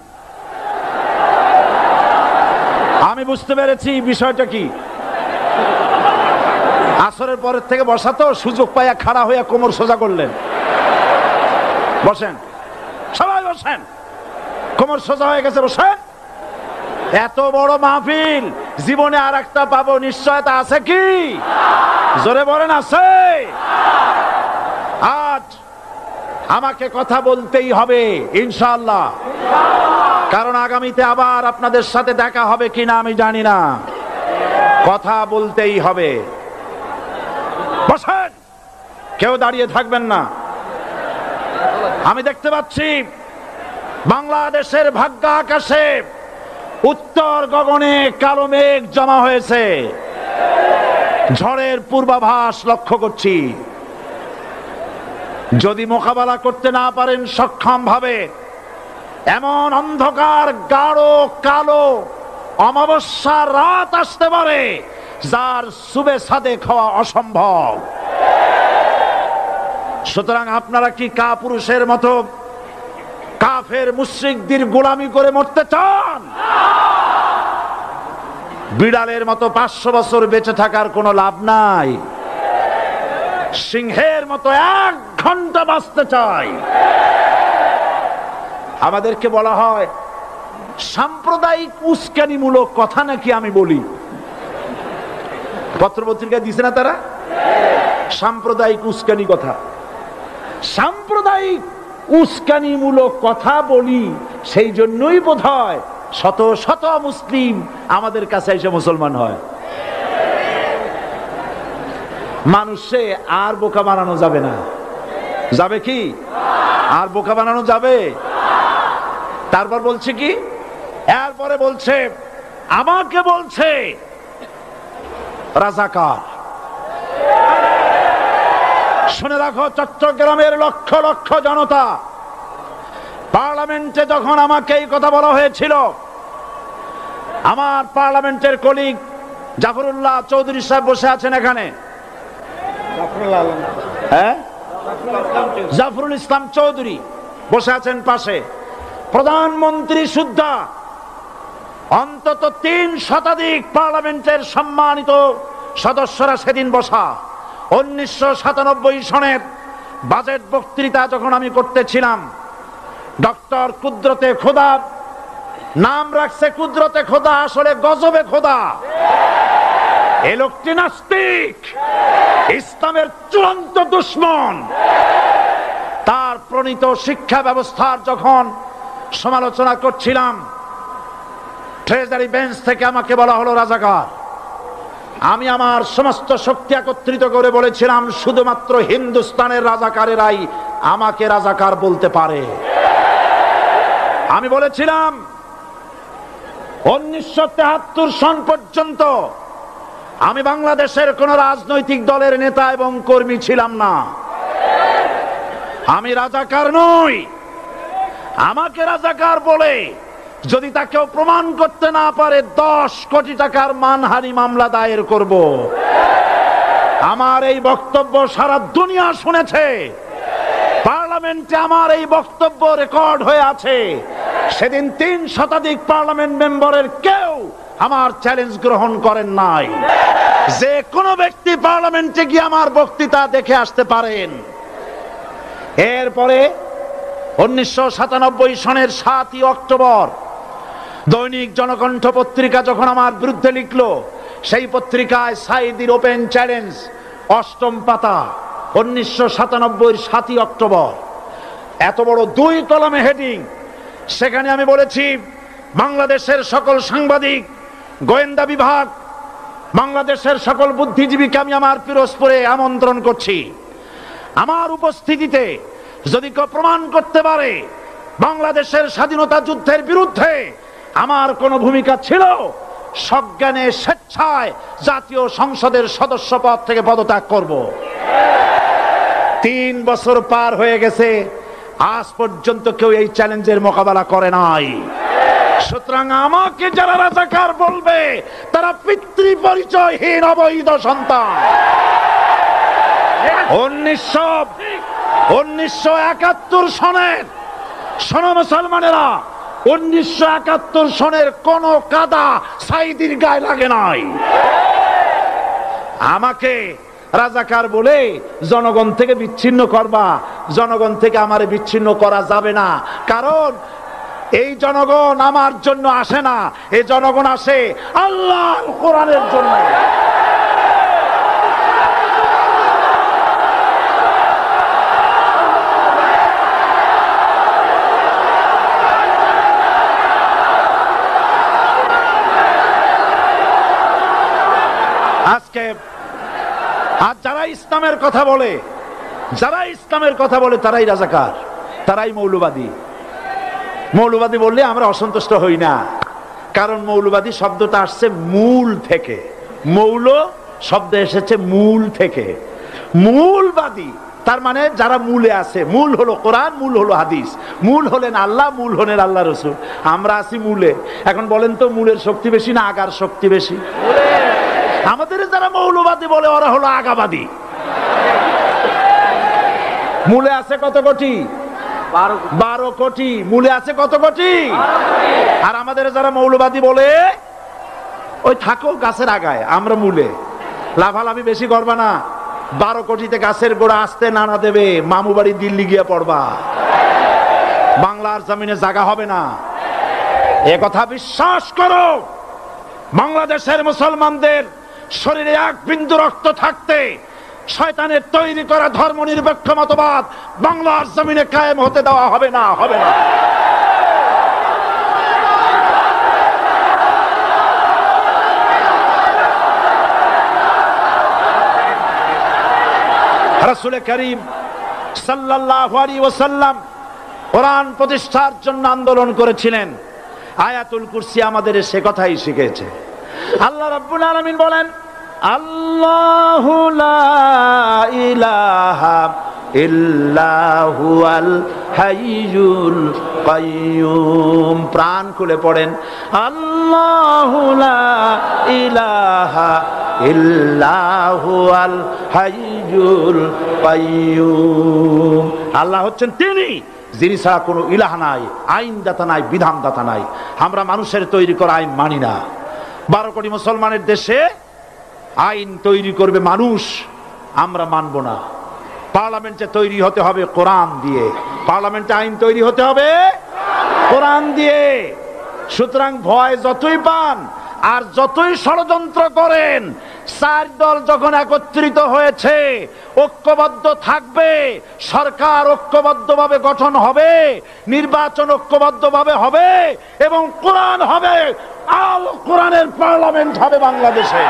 আমি বুঝতে পেরেছি বিষয়টা কি। আসরের পরের থেকে বসা তো, সুযোগ পাইয়া খাড়া হইয়া কোমর সোজা করলেন। বসেন, সবাই বসেন। কোমর সোজা হয়ে গেছে, বসেন। এত বড় মাহফিল, জীবনে আর একটা পাবো নিশ্চয়তা আছে কি? জোরে বলেন, আছে? আজ আমাকে কথা বলতেই হবে ইনশাআল্লাহ, কারণ আগামীতে আবার আপনাদের সাথে দেখা হবে কিনা আমি জানি না। কথা বলতেই হবে। বসেন, কেউ দাঁড়িয়ে থাকবেন না। আমি দেখতে পাচ্ছি বাংলাদেশের ভাগ্য আকাশে উত্তর গগনে কালো মেঘ জমা হয়েছে। ঝড়ের পূর্বাভাস লক্ষ্য করছি। যদি মোকাবেলা করতে না পারেন সক্ষম ভাবে, এমন অন্ধকার গাঢ় কালো অমাবস্যার রাত আসতে পারে যার সুবে সাদেক হওয়া অসম্ভব। সুতরাং আপনারা কি কাপুরুষের মতো কাফের মুশরিকদের গোলামি করে মরতে চান? বিড়ালের মতো 500 বছর বেঁচে থাকার কোনো লাভ নাই। সিংহের মতো 1 ঘন্টা বাঁচতে চাই। আমাদেরকে বলা হয় সাম্প্রদায়িক উস্কানিমূলক কথা নাকি আমি বলি। পত্রপত্রিকায় দিছে না তারা? সাম্প্রদায়িক উস্কানি কথা। সাম্প্রদায়িক উস্কানিমূলক কথা বলি, সেই জন্যই বোধহয় শত শত মুসলিম আমাদের কাছে এসে মুসলমান হয়। মানুষে আর বোকা বানানো যাবে না। যাবে কি? আর বোকা বানানো যাবে? তারপর বলছে কি? এরপরে বলছে, আমাকে বলছে রাজাকার। শুনে রাখো চট্টগ্রামের লক্ষ লক্ষ জনতা, পার্লামেন্টে যখন আমাকে এই কথা বলা হয়েছিল, আমার পার্লামেন্টের কলিগ জাফরুল্লাহ চৌধুরী সাহেব বসে আছেন এখানে। হ্যাঁ, জাফরুল ইসলাম চৌধুরী বসে আছেন পাশে। প্রধানমন্ত্রী সুদ্ধা, অন্তত 3 শতাধিক পার্লামেন্টের সম্মানিত সদস্যরা সেদিন বসা। 1997 সনের বাজেট বক্তৃতা যখন আমি করতেছিলাম, ডক্টর কুদরতে খোদা, নাম রাখছে কুদরতে খোদা, আসলে গজবে খোদা। এই লোকটি নাস্তিক, ইসলামের চূড়ান্ত দুশমন। তার প্রণীত শিক্ষা ব্যবস্থার যখন সমালোচনা করছিলাম, ট্রেজারি বেঞ্চ থেকে আমাকে বলা হলো রাজাকার। আমি আমার সমস্ত শক্তি একত্রিত করে বলেছিলাম শুধুমাত্র হিন্দুস্তানের রাজাকারেরাই আমাকে রাজাকার বলতে পারে। আমি বলেছিলাম 1973 সন পর্যন্ত আমি বাংলাদেশের কোন রাজনৈতিক দলের নেতা এবং কর্মী ছিলাম না। আমি রাজাকার নই। আমাকে রাজাকার বলে যদি তাকেও প্রমাণ করতে না পারে 10 কোটি টাকার মানহানি মামলা দায়ের করব। আমার এই বক্তব্য সারা দুনিয়া শুনেছে। পার্লামেন্টে আমার এই বক্তব্য রেকর্ড হয়ে আছে। সেদিন 3 শতাধিক পার্লামেন্ট মেম্বারের কেউ আমার চ্যালেঞ্জ গ্রহণ করেন নাই। যে কোনো ব্যক্তি পার্লামেন্টে গিয়ে আমার বক্তৃতা দেখে আসতে পারেন। এরপরে 1997 সনের 7ই অক্টোবর দৈনিক জনকণ্ঠ পত্রিকা যখন আমার বিরুদ্ধে লিখলো, সেই পত্রিকায় সাইদির ওপেন চ্যালেঞ্জ 8ম পাতা 1997 7ই অক্টোবর, এত বড় 2 কলামে হেডিং। সেখানে আমি বলেছি বাংলাদেশের সকল সাংবাদিক, গোয়েন্দা বিভাগ, বাংলাদেশের সকল বুদ্ধিজীবীকে আমি আমার পিরোজপুরে আমন্ত্রণ করছি। আমার উপস্থিতিতে যদি কেউ প্রমাণ করতে পারে বাংলাদেশের স্বাধীনতা যুদ্ধের বিরুদ্ধে আমার কোনো ভূমিকা ছিল, সজ্ঞানে স্বেচ্ছায় জাতীয় সংসদের সদস্য পদ থেকে পদত্যাগ করব। 3 বছর পার হয়ে গেছে, আজ পর্যন্ত কেউ এই চ্যালেঞ্জের মোকাবেলা করে নাই। সুতরাং আমাকে যারা রাজাকার বলবে তারা পিতৃ পরিচয়হীন অবৈধ সন্তান। 1971 সনের, শোনো মুসলমানেরা, 1971 সনের কোন কাদা সাইদির গায়ে লাগে নাই। আমাকে রাজাকার বলে জনগণ থেকে বিচ্ছিন্ন করবা, জনগণ থেকে আমারে বিচ্ছিন্ন করা যাবে না। কারণ এই জনগণ আমার জন্য আসে না, এই জনগণ আসে আল্লাহর কোরআনের জন্য। আজকে আর যারা ইসলামের কথা বলে, তারাই রাজাকার, তারাই মৌলবাদী। মৌলবাদী বললে আমরা অসন্তুষ্ট হই না, কারণ মৌলবাদী শব্দটা আসছে মূল থেকে। মৌল শব্দ এসেছে মূল থেকে। মূলবাদী তার মানে যারা মূলে আছে। মূল হলো কোরআন, মূল হলো হাদিস, মূল হলেন আল্লাহ, মূল হলেন আল্লাহ রসুল। আমরা আছি মূলে। এখন বলেন তো মূলের শক্তি বেশি না আগার শক্তি বেশি? আমাদের যারা মৌলবাদী বলে ওরা হলো আগাবাদী। মূলে আছে কত কোটি? 12 কোটি। মূলে আছে কত কোটি? আর আমাদের যারা মৌলবাদী বলে ওই থাকো গাছের আগায়, আমরা মূলে। লাভালাভি বেশি করবা না, 12 কোটিতে গাছের গোড়া আসতে নানা দেবে, মামু বাড়ি দিল্লি গিয়ে পড়বা, বাংলার জমিনে জায়গা হবে না। এ কথা বিশ্বাস করো। বাংলাদেশের মুসলমানদের শরীরে 1 বিন্দু রক্ত থাকতে শয়তানের তৈরি করা ধর্ম নিরপেক্ষ মতবাদ বাংলার জমিনে কায়েম হতে দেওয়া হবে না, হবে না। রাসূল করিম সাল্লাল্লাহু আলাইহি ওয়াসাল্লাম কোরআন প্রতিষ্ঠার জন্য আন্দোলন করেছিলেন। আয়াতুল কুরসি আমাদের সে কথাই শিখেছে। আল্লাহ রাব্বুল আলামিন বলেন, আল্লাহু লা ইলাহা ইল্লা হুয়াল হাইয়ুল কাইয়্যুম। প্রাণ খুলে পড়েন, আল্লাহু লা ইলাহা ইল্লা হুয়াল হাইয়ুল কাইয়্যুম। আল্লাহ হচ্ছেন তিনি যিনি ছাড়া কোনো ইলাহ নাই, আইনদাতা নাই, বিধানদাতা নাই। আমরা মানুষের তৈরি করা আইন মানি না। 12 কোটি মুসলমানের দেশে আইন তৈরি করবে মানুষ, আমরা মানব না। পার্লামেন্টে তৈরি হতে হবে কোরআন দিয়ে, পার্লামেন্টে আইন তৈরি হতে হবে কোরআন দিয়ে। সুতরাং ভয় যতই পান আর যতই ষড়যন্ত্র করেন, চার দল যখন একত্রিত হয়েছে, ঐক্যবদ্ধ থাকবে, সরকার ঐক্যবদ্ধভাবে গঠন হবে, নির্বাচন ঐক্যবদ্ধভাবে হবে এবং কোরআন হবে, আল কোরআনের পার্লামেন্ট হবে বাংলাদেশে।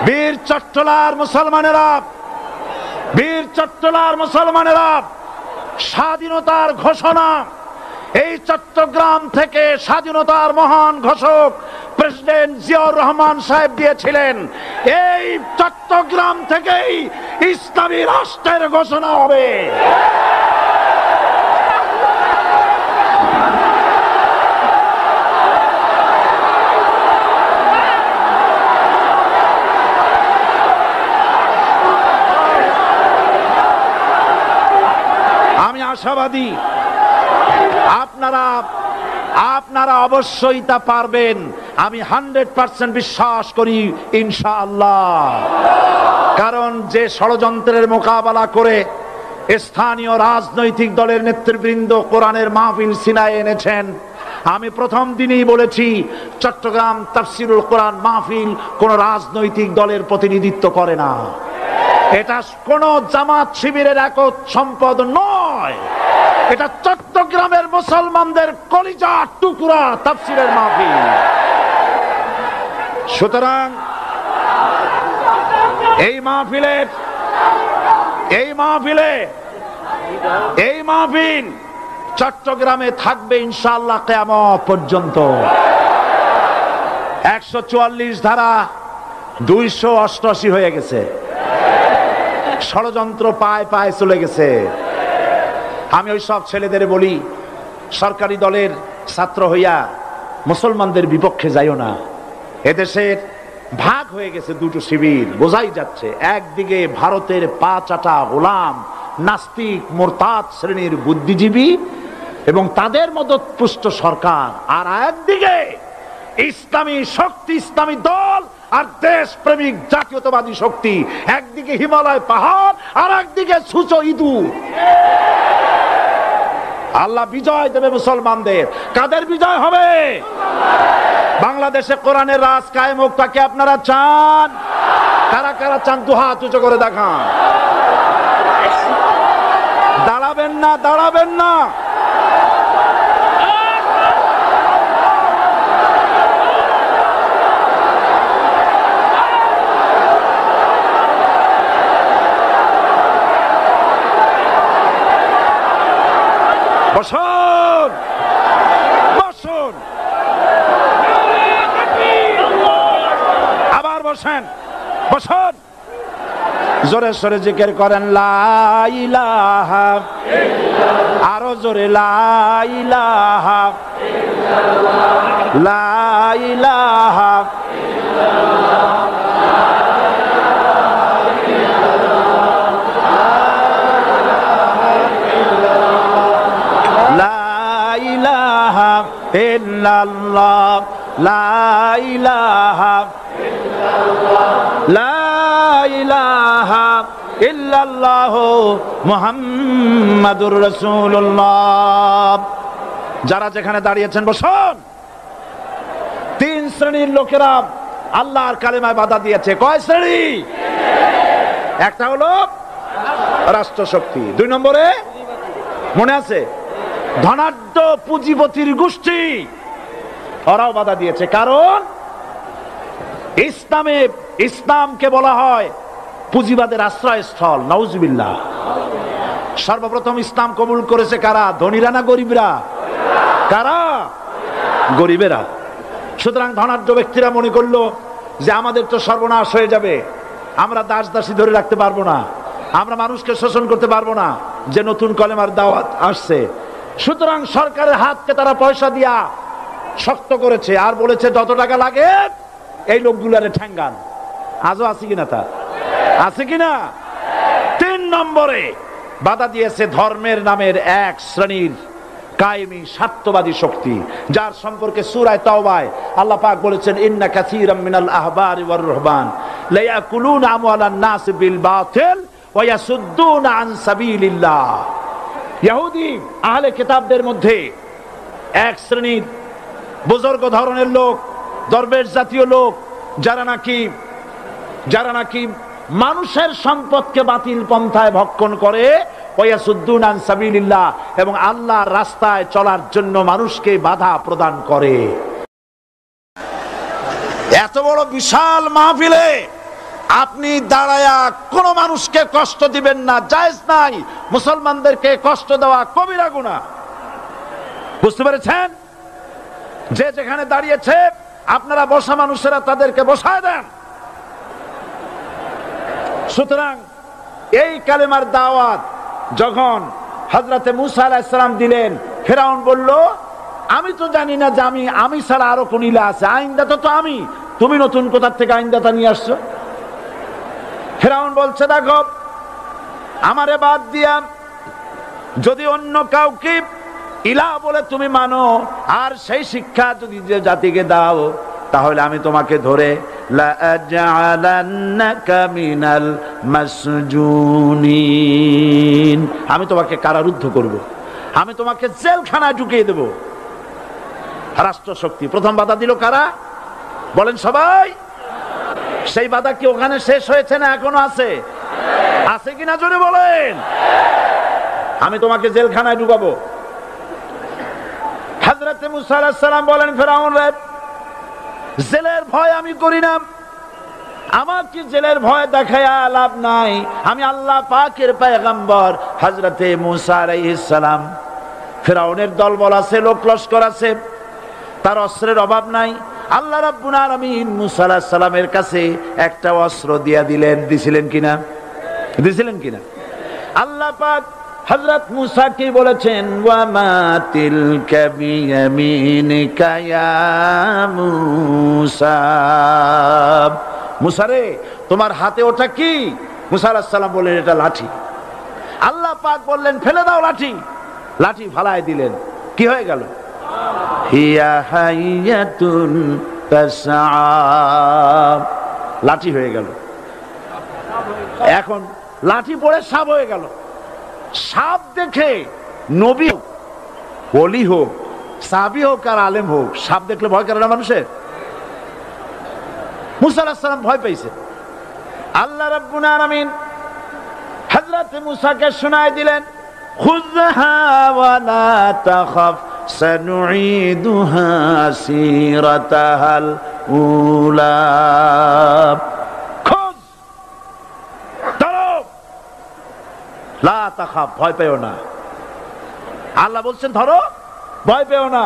বীর চট্টলার মুসলমানেরা স্বাধীনতার ঘোষণা, এই চট্টগ্রাম থেকে স্বাধীনতার মহান ঘোষক প্রেসিডেন্ট জিয়াউর রহমান সাহেব দিয়েছিলেন। এই চট্টগ্রাম থেকেই ইসলামী রাষ্ট্রের ঘোষণা হবে। আশাবাদী আপনারা অবশ্যই তা পারবেন। আমি 100% বিশ্বাস করি ইনশাআল্লাহ। কারণ যে ষড়যন্ত্রের মোকাবেলা করে স্থানীয় রাজনৈতিক দলের নেতৃবৃন্দ কোরআনের মাহফিল সিনায় এনেছেন, আমি প্রথম দিনেই বলেছি চট্টগ্রাম তাফসিরুল কোরআন মাহফিল কোন রাজনৈতিক দলের প্রতিনিধিত্ব করে না। এটা কোন জামাত শিবিরের একক সম্পদ নয়, এটা চট্টগ্রামের মুসলমানদের কলিজার টুকরা তাফসিরের মাহফিল। সুতরাং এই মাহফিল চট্টগ্রামে থাকবে ইনশাআল্লাহ কিয়ামত পর্যন্ত। 144 ধারা 288 হয়ে গেছে, ষড়যন্ত্র পায় পায় চলে গেছে। আমি ওই সব ছেলেদের বলি, সরকারি দলের ছাত্র হইয়া মুসলমানদের বিপক্ষে যাইও না। এদেশের ভাগ হয়ে গেছে দুটো শিবির, বোঝাই যাচ্ছে। একদিকে ভারতের পা চাটা গোলাম নাস্তিক মোরতাদ শ্রেণীর বুদ্ধিজীবী এবং তাদের মদতপুষ্ট সরকার, আর একদিকে ইসলামী শক্তি, ইসলামী দল আর দেশ প্রেমিক জাতীয়তাবাদী শক্তি। একদিকে হিমালয় পাহাড় আর একদিকে সূচো ইঁদুর। আল্লাহ বিজয় দেবে মুসলমানদের। কাদের বিজয় হবে? বাংলাদেশে কোরআনের রাজ কায়েম হোক, তাকে আপনারা চান? কারা কারা চান দু হাত উঁচু করে দেখান। দাঁড়াবেন না। বসুন, আবার বসুন। জোরে সরে জিকির করেন লা ইলাহা, আরো জোরে লা ইলাহা, লা ইলাহা, ইল্লাল্লাহ, লা ইলাহা ইল্লাল্লাহ, লা ইলাহা ইল্লাল্লাহ মুহাম্মাদুর রাসূলুল্লাহ। যারা যেখানে দাঁড়িয়েছেন বসুন। 3 শ্রেণীর লোকেরা আল্লাহর কালেমায় বাধা দিয়েছে। কয় শ্রেণী? একটা হলো রাষ্ট্রশক্তি, 2 নম্বরে মনে আছে ধনাঢ্য পুঁজিপতির গোষ্ঠী, ওরাও বাধা দিয়েছে। কারণ ইসলামকে বলা হয় পুঁজিবাদের আশ্রয়স্থল। নাউজুবিল্লাহ। সর্বপ্রথম ইসলাম কবুল করেছে কারা? ধনীরা না গরিবরা? কারা? গরিবেরা। সুতরাং ধনাঢ্য ব্যক্তিরা মনে করলো যে আমাদের তো সর্বনাশ হয়ে যাবে, আমরা দাসী ধরে রাখতে পারবো না, আমরা মানুষকে শোষণ করতে পারবো না, যে নতুন কলেমার দাওয়াত আসছে। সুতরাং সরকারের হাতকে তারা পয়সা দিয়া শক্ত করেছে আর বলেছে যত টাকা লাগে এই লোকগুলারে ঠ্যাঙ্গান। আজও আছে কিনা? তা আছে কিনা? 3 নম্বরে বাধা দিয়েছে ধর্মের নামের এক শ্রেণীর কায়েমি স্বার্থবাদী শক্তি, যার সম্পর্কে সূরা তাওবায় আল্লাহ পাক বলেছেন ইন্না কাসীরাম মিনাল আহবারি ওয়ার রুহবান লা ইয়াকুলুনা আমওয়ালান নাস বিল বাতিল ওয়া ইয়াসুদ্দুনা আন সাবিলিল্লাহ। ইহুদি আহলে কিতাবদের মধ্যে এক শ্রেণীর বুজুর্গ ধরনের লোক, দরবেশ জাতীয় লোক, যারা নাকি মানুষের সম্পদকে বাতিল পন্থায় ভক্ষণ করে, ওয়াসুদ্দুনা আন সাবিলিল্লাহ, এবং আল্লাহর রাস্তায় চলার জন্য মানুষকে বাধা প্রদান করে। এত বড় বিশাল মাহফিলে আপনি দাঁড়ায়া কোন মানুষকে কষ্ট দিবেন না, জায়েজ নাই। মুসলমানদেরকে কষ্ট দেওয়া কবিরা গুনাহ। বুঝতে পেরেছেন? যে যেখানে দাঁড়িয়েছে আপনারা বসা মানুষেরা তাদেরকে বসায় দেন। সুতরাং এই কালেমার দাওয়াত যখন হযরতে মুসা আলাইহিস সালাম দিলেন, ফিরআউন বলল আমি তো জানি না যে আমি ছাড়া আরো কোন ইলাহ আছে, আইনদাতা তো আমি, তুমি নতুন কোথা থেকে আইনদাতা নিয়ে আসছো? ফিরআউন বলছে দেখো, আমারে বাদ দিয়া যদি অন্য কাউকে ইলাহ বলে তুমি মানো আর সেই শিক্ষা যদি যে জাতিকে দাও, তাহলে আমি তোমাকে ধরে লাআজআলান্নাকা মিনাল মাসজুনিন, আমি তোমাকে কারারুদ্ধ করব, আমি তোমাকে জেলখানায় ঢুকিয়ে দেব। রাষ্ট্রশক্তি প্রথম বাধা দিল কারা? বলেন সবাই। সেই বাধা কি ওখানে শেষ হয়েছে না এখনো আছে? আছে কিনা জোরে বলেন। আমি তোমাকে জেলখানায় ঢুকাবো। হযরতে মুসা আলাইহিস সালাম বলেন ফিরআউন রে, জেলের ভয় আমি করি না, আমার কি জেলের ভয় দেখায়া লাভ নাই, আমি আল্লাহ পাকের পয়গম্বর হযরতে মুসা আলাইহিস সালাম। ফিরআউনের দলবল আছে, লোক লস্কর আছে, তার অস্ত্রের অভাব নাই। আল্লাহ রাব্বুল আলামিন মুসা আলাইহিস সালামের কাছে একটা অস্ত্র দিছিলেন কিনা? আল্লাহ পাক হযরত মুসা কি বলেছেন, ওয়া মা তিলকা বিয়ামিনিকা ইয়া মুসা, মুসা রে তোমার হাতে ওটা কি? মুসা আলাইহিস সালাম বললেন এটা লাঠি। আল্লাহ পাক বললেন ফেলে দাও লাঠি। লাঠি ফালায় দিলেন, কি হয়ে গেল? হিয়া হাইয়াতুন তাসআ, লাঠি হয়ে গেল। এখন লাঠি পড়ে সাপ হয়ে গেল। সাপ দেখে নবী হোক, ওলি হোক, সাহাবী হোক আর আলেম হোক, সাপ দেখলে ভয় করে না মানুষের? মুসা আলাইহিস সালাম ভয় পেয়েছে। আল্লাহ রাব্বুল আলামিন হযরত মুসাকে শোনায় দিলেন, খুযহা ওয়া লা তাখাফ সানুঈদুহা সিরাতাহাল উলা, খুয ধরো, লা তাখাফ ভয় পেও না। আল্লাহ বলছেন ধরো, ভয় পেও না।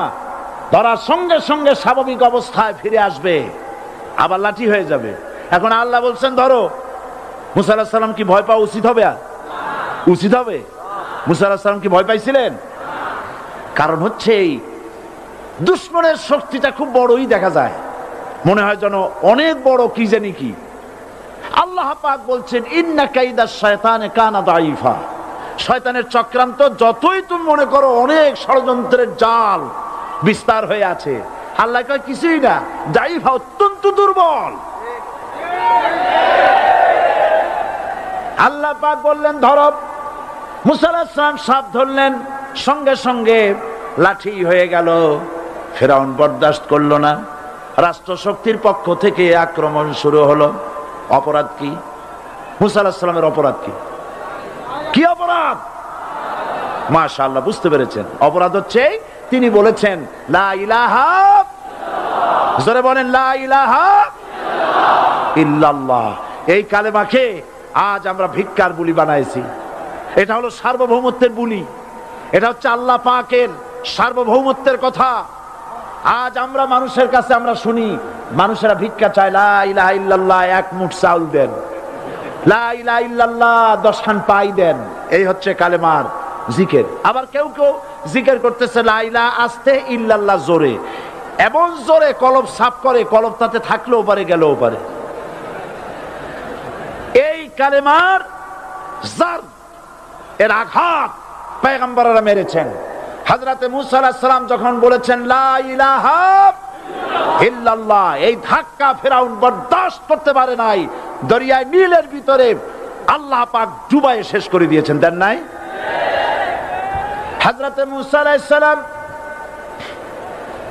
ধরার সঙ্গে সঙ্গে স্বাভাবিক অবস্থায় ফিরে আসবে, আবার লাঠি হয়ে যাবে। এখন আল্লাহ বলছেন ধরো। মুসা আলাইহিস সালাম কি ভয় পাওয়া উচিত হবে? উচিত হবে? মুসা আলাইহিস সালাম কি ভয় পাইছিলেন? কারণ হচ্ছে এই দুশমনের শক্তিটা খুব বড়ই দেখা যায়, মনে হয় যেন অনেক বড় কি জানি কি। আল্লাহ পাক বলছেন ইন্না কাইদাশ শায়তানে কানা দাঈফা, শয়তানের চক্রান্ত যতই তুমি মনে করো অনেক ষড়যন্ত্রের জাল বিস্তার হয়ে আছে, আল্লাহ কয় কিছুই না, দাঈফা অত্যন্ত দুর্বল। আল্লাহ পাক বললেন ধরো। মুসা আলাইহিস সালাম সাপ ধরলেন, সঙ্গে সঙ্গে লাঠি হয়ে গেল। ফিরআউন বরদাস্ত করলো না, রাষ্ট্রশক্তির পক্ষ থেকে আক্রমণ শুরু হলো। অপরাধ কি? মুসা আলাইহিস সালামের অপরাধ কি? কি অপরাধ? মাশাআল্লাহ, বুঝতে পেরেছেন। অপরাধ হচ্ছে তিনি বলেছেন লা ইলাহা, জোরে বলেন লা ইলাহা ইল্লাল্লাহ। এই কালেমাকে আজ আমরা ভিক্ষার বুলি বানাইছি। এটা হলো সার্বভৌমত্বের বুলি, এটা হচ্ছে আল্লাহ পাকের সার্বভৌমত্বের কথা। আজ আমরা মানুষের কাছে আমরা শুনি, মানুষেরা ভিক্ষা চায়, লা ইলাহা ইল্লাল্লাহ, এক মুঠ চাউল দেন, লা ইলাহা ইল্লাল্লাহ 10 খান পাই দেন। এই হচ্ছে কালেমার জিকির। আবার কেউ কেউ জিকির করতেছে লা ইলাহা আস্তে, ইল্লাল্লাহ জোরে, এমন জোরে কলব সাফ করে, কলব তাতে থাকলেও পারে গেলেও পারে। এই কালেমার জার, এর আঘাত পয়গম্বররা মেরেছেন। হযরতে মূসা আলাইহিস সালাম যখন বলেছেন লা ইলাহা ইল্লাল্লাহ, এই ধাক্কা ফেরাউন বরদাস্ত করতে পারে নাই। দরিয়ায় নীলের ভিতরে আল্লাহ পাক ডুবাইয়ে শেষ করে দিয়েছেন, দেন নাই? হযরতে মূসা আলাইহিস সালাম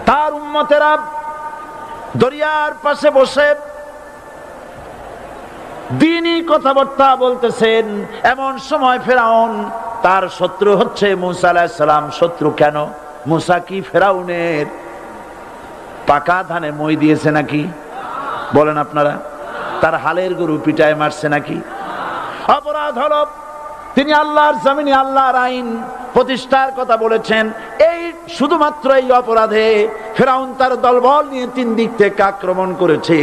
তার উম্মতেরা দরিয়ার পাশে বসে দ্বীনি কথাবার্তা বলতেছেন। এমন সময় ফেরাউন, তার শত্রু হচ্ছে মূসা আলাইহিস সালাম। শত্রু কেন? মূসা কি ফেরাউনের পাকা ধানে মই দিয়েছে নাকি? বলেন আপনারা। তার হালের গরু পিটায় মারছে নাকি? অপরাধ হলো তিনি আল্লাহর জমিনে আল্লাহর আইন প্রতিষ্ঠার কথা বলেছেন। এই শুধুমাত্র এই অপরাধে ফেরাউন তার দলবল নিয়ে 3 দিক থেকে আক্রমণ করেছে।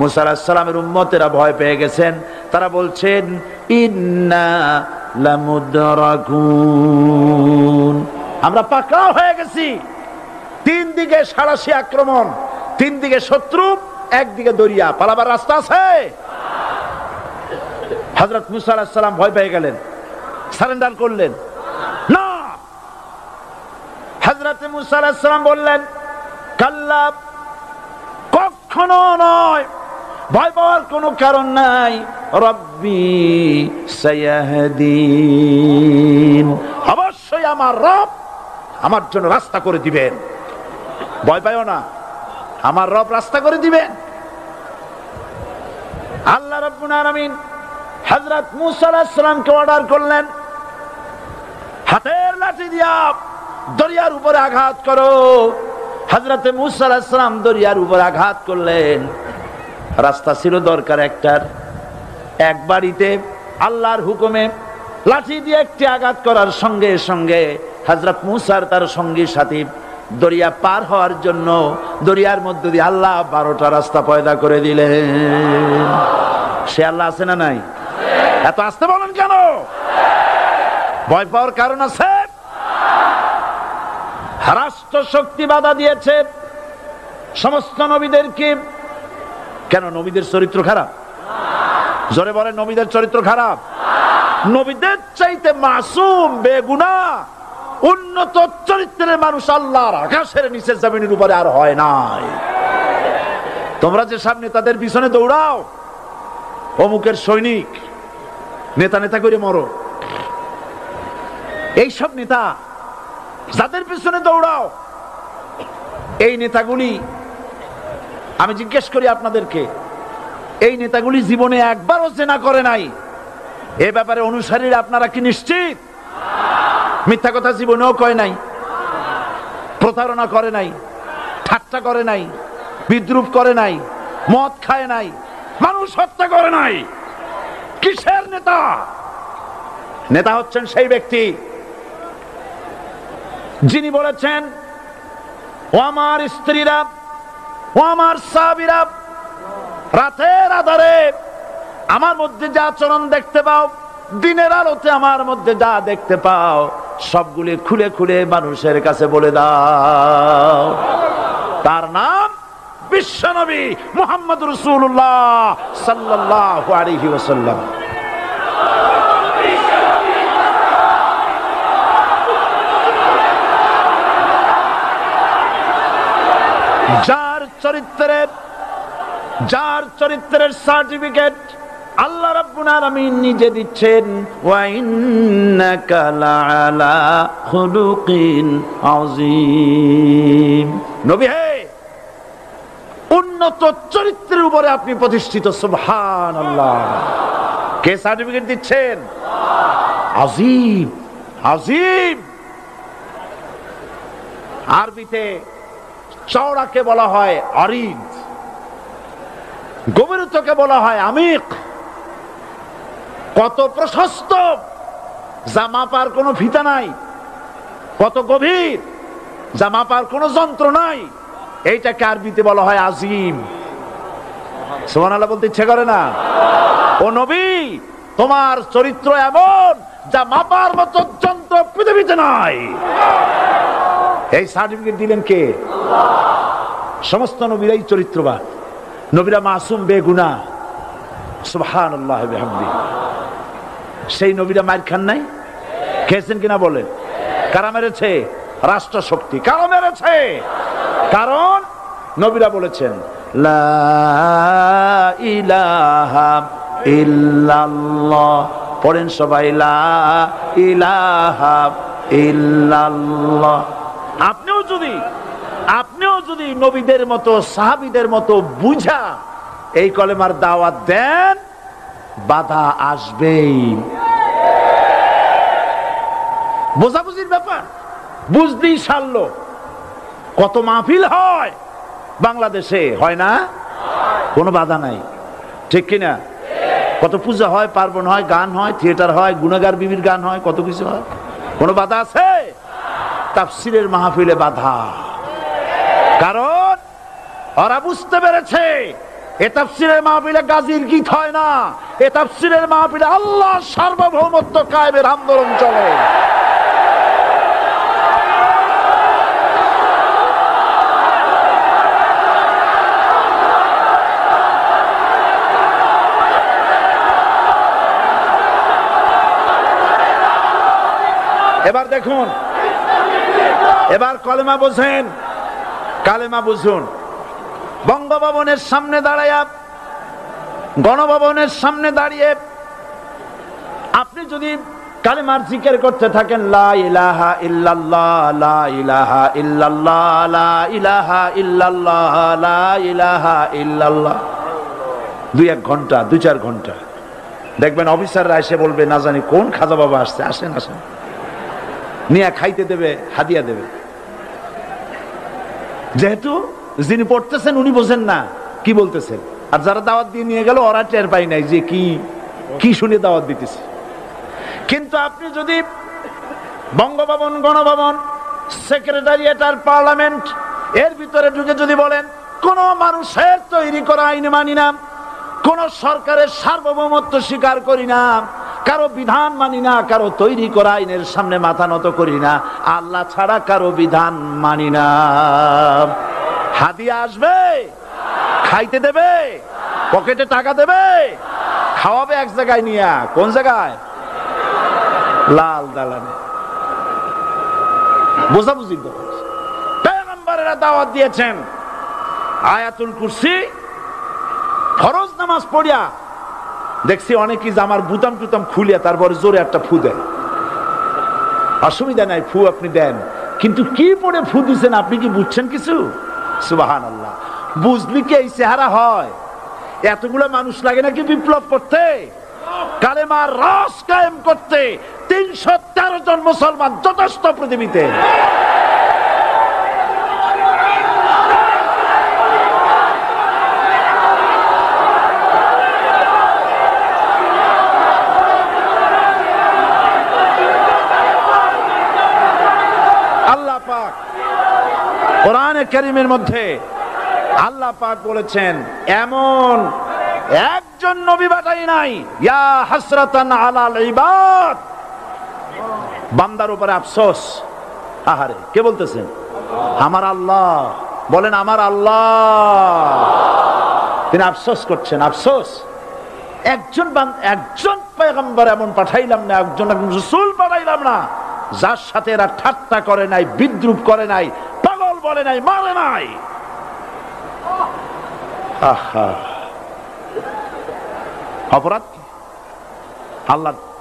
মূসা আলাইহিস সালামের উম্মতেরা ভয় পেয়ে গেছেন। তারা বলছেন ইন্না লামুদরাকুন, আমরা পাকড়াও হয়ে গেছি। 3 দিকে সাড়াশি আক্রমণ, 3 দিকে শত্রু, একদিকে দরিয়া, পালাবার রাস্তা আছে? হযরত মূসা আলাইহিস সালাম ভয় পেয়ে গেলেন, সারেন্ডার করলেন না। হযরত মূসা আলাইহিস সালাম বললেন কাল্লা, কখনো নয়, ভয় পাওয়ার কোনো কারণ নাই। রব্বি সায়াহদিন, অবশ্যই আমার রব আমার জন্য রাস্তা করে দিবেন। ভয় পাইও না, আমার রব রাস্তা করে দিবেন। আল্লাহ রাব্বুল আলামিন হযরত মূসা আলাইহিস সালামকে অর্ডার করলেন, হাতের লাঠি দিয়া দরিয়ার উপরে আঘাত করো। হযরতে মূসা আলাইহিস সালাম দরিয়ার উপরে আঘাত করলেন। রাস্তা ছিল দরকার একটার, এক বাড়িতে আল্লাহর হুকুমে লাঠি দিয়ে একটি আঘাত করার সঙ্গে সঙ্গে হযরত মূসার তার সঙ্গী সাথী দরিয়া পার হওয়ার জন্য দরিয়ার মধ্য দিয়ে আল্লাহ 12টা রাস্তা পয়দা করে দিলেন। সে আল্লাহ আছে না নাই? এত আসতে বলেন কেন? ভয় পাওয়ার কারণ আছে? রাষ্ট্র শক্তি বাধা দিয়েছে সমস্ত নবীদেরকে। কেন? নবীদের চরিত্র খারাপ? জোরে বলেন, নবীদের চরিত্র খারাপ? নবীদের চাইতে মাসুম বেগুনাহ উন্নত চরিত্রের মানুষ আল্লাহর আকাশের নিচে জমিনের উপরে আর হয় নাই। তোমরা যে সব নেতাদের পিছনে দৌড়াও, অমুকের সৈনিক, নেতা নেতা করে মরো, এইসব নেতা যাদের পিছনে দৌড়াও, এই নেতাগুলি, আমি জিজ্ঞেস করি আপনাদেরকে, এই নেতাগুলি জীবনে একবারও জেনা করে নাই। এ ব্যাপারে অনুসারীরা আপনারা কি নিশ্চিত? মিথ্যা কথা জীবনেও কয় নাই, প্রতারণা করে নাই, ঠাট্টা করে নাই, বিদ্রুপ করে নাই, মদ খায় নাই, মানুষ হত্যা করে নাই। কিসের নেতা? নেতা হচ্ছেন সেই ব্যক্তি যিনি বলেছেন, ও আমার স্ত্রীরা, ও আমার সাহাবীরা, রাতের আধারে আমার মধ্যে যা আচরণ দেখতে পাও, দিনের আলোতে আমার মধ্যে যা দেখতে পাও, সবগুলি খুলে খুলে মানুষের কাছে বলে দাও। তার নাম বিশ্বনবী মুহাম্মদ রাসূলুল্লাহ সাল্লাল্লাহু আলাইহি ওয়াসাল্লাম। যার চরিত্রের সার্টিফিকেট আল্লাহ রাব্বুল আলামিন নিজে দিচ্ছেন, ওয়া ইন্নাকা লাআলা খুলুকিন আযীম। নবী হে, উন্নত চরিত্রের উপরে আপনি প্রতিষ্ঠিত। সুবহানাল্লাহ। কে সার্টিফিকেট দিচ্ছেন? আযীম, আযীম। আরবিতে চওড়াকে বলা হয় আরিদ, গভীরতাকে বলা হয় আমিক। কত প্রশস্ত, যা মাপার কোনো ফিতা নাই, কত গভীর, যা মাপার কোনো যন্ত্র নাই, এইটাকে আরবিতে বলা হয় আজিম। সুবহানাল্লাহ বলতে ইচ্ছে করে না? ও নবী, তোমার চরিত্র এমন যা মাপার মতো যন্ত্র পৃথিবীতে নাই। এই সার্টিফিকেট দিলেন কে? সমস্ত নবীরাই চরিত্রবান, নবীরা মাসুম বেগুনাহ। সুবহানাল্লাহ বিহামদিহি। সেই নবীরা মার খান নাই? খেয়েছেন কিনা বলেন? কারা মেরেছে? রাষ্ট্র শক্তি। কারো মেরেছে? কারণ নবীরা বলেছেন লা ইলাহা ইল্লাল্লাহ। পড়েন সবাই লা ইলাহা ইল্লাল্লাহ। আপনিও যদি নবীদের মতো সাহাবীদের মতো বুঝা এই কলেমার দাওয়াত দেন, বাধা আসবেই। বোঝাবুঝির ব্যাপার, বুঝতেই সারলো। কত মাহফিল হয় বাংলাদেশে, হয় না? কোনো বাধা নাই, ঠিক কিনা? কত পূজা হয়, পার্বণ হয়, গান হয়, থিয়েটার হয়, গুণাগার বিবির গান হয়, কত কিছু হয়। কোনো বাধা আছে? তাফসীরের মাহফিলে বাধা। কারণ ওরা বুঝতে পেরেছে এ তাফসীরের মাহফিলে গাজীর গীত হয় না, এ তাফসীরের মাহফিলে আল্লাহর সার্বভৌমত্ব কায়েমের আন্দোলন চলে। এবার দেখুন, এবার কলেমা বোঝেন, কালেমা বুঝুন। বঙ্গভবনের সামনে দাঁড়াইয়া, গণভবনের সামনে দাঁড়িয়ে আপনি যদি কালেমার জিকির করতে থাকেন লা ইলাহা ইল্লাল্লাহ, লা ইলাহা ইল্লাল্লাহ, লা ইলাহা ইল্লাল্লাহ, লা ইলাহা ইল্লাল্লাহ, 2-1 ঘন্টা, 2-4 ঘন্টা, দেখবেন অফিসাররা এসে বলবে না জানি কোন খাজা বাবা আসছে, আসেন আসেন, নিয়ে খাইতে দেবে, হাদিয়া দেবে। যেহেতু যিনি পড়তেছেন উনি বোঝেন না কি বলতেছেন, আর যারা দাওয়াত দিয়ে নিয়ে গেল ওরা টের পাই নাই যে কি শুনে দাওয়াত দিতেছে। কিন্তু আপনি যদি বঙ্গভবন, গণভবন, সেক্রেটারিয়েট আর পার্লামেন্ট এর ভিতরে ঢুকে যদি বলেন কোন মানুষের তৈরি করা আইন মানি না, কোন সরকারের সার্বভৌমত্ব স্বীকার করি না, কারো বিধান মানি না, কারো তৈরি করা আইনের সামনে মাথা নত করি না, আল্লাহ ছাড়া কারো বিধান মানি না, হাদিয়া আসবে, খাইতে দেবে, পকেটে টাকা দেবে, খাওয়াবে এক জায়গায় নিয়ে। কোন জায়গায়? লাল দালানে। বোঝাবুঝি পয়গম্বরেরা দাওয়াত দিয়েছেন আয়াতুল কুরসি ফরজ নামাজ পড়িয়া। দেখছি অনেকেই জামার বুতাম টুতাম খুলিয়া তারপরে জোরে একটা ফু দেন। অসুবিধা নাই, ফু আপনি দেন, কিন্তু কি পড়ে ফু দিচ্ছেন আপনি কি বুঝছেন কিছু? সুবহানাল্লাহ। বুঝলি কি এই চেহারা হয়? এতগুলো মানুষ লাগে নাকি বিপ্লব করতে, কালেমার রস কায়েম করতে? 313 জন মুসলমান যথেষ্ট পৃথিবীতে। আল্লাহ পাক কোরআনে কারীমের মধ্যে আল্লাহ পাক বলেছেন এমন একজন নবী পাঠাই নাই, ইয়া হাসরাতান আলাল ইবাদ, বান্দার উপরে আফসোস। আহারে, কে বলতেছেন? আমার আল্লাহ। বলেন আমার আল্লাহ। তিনি আফসোস করছেন, আফসোস একজন পয়গম্বর এমন পাঠাইলাম না, একজন রাসূল পাঠাইলাম না যার সাথে এরা ঠাট্টা করে নাই, বিদ্রুপ করে নাই, পাগল বলে নাই, মারে নাই। আহা, অপরাধ কি?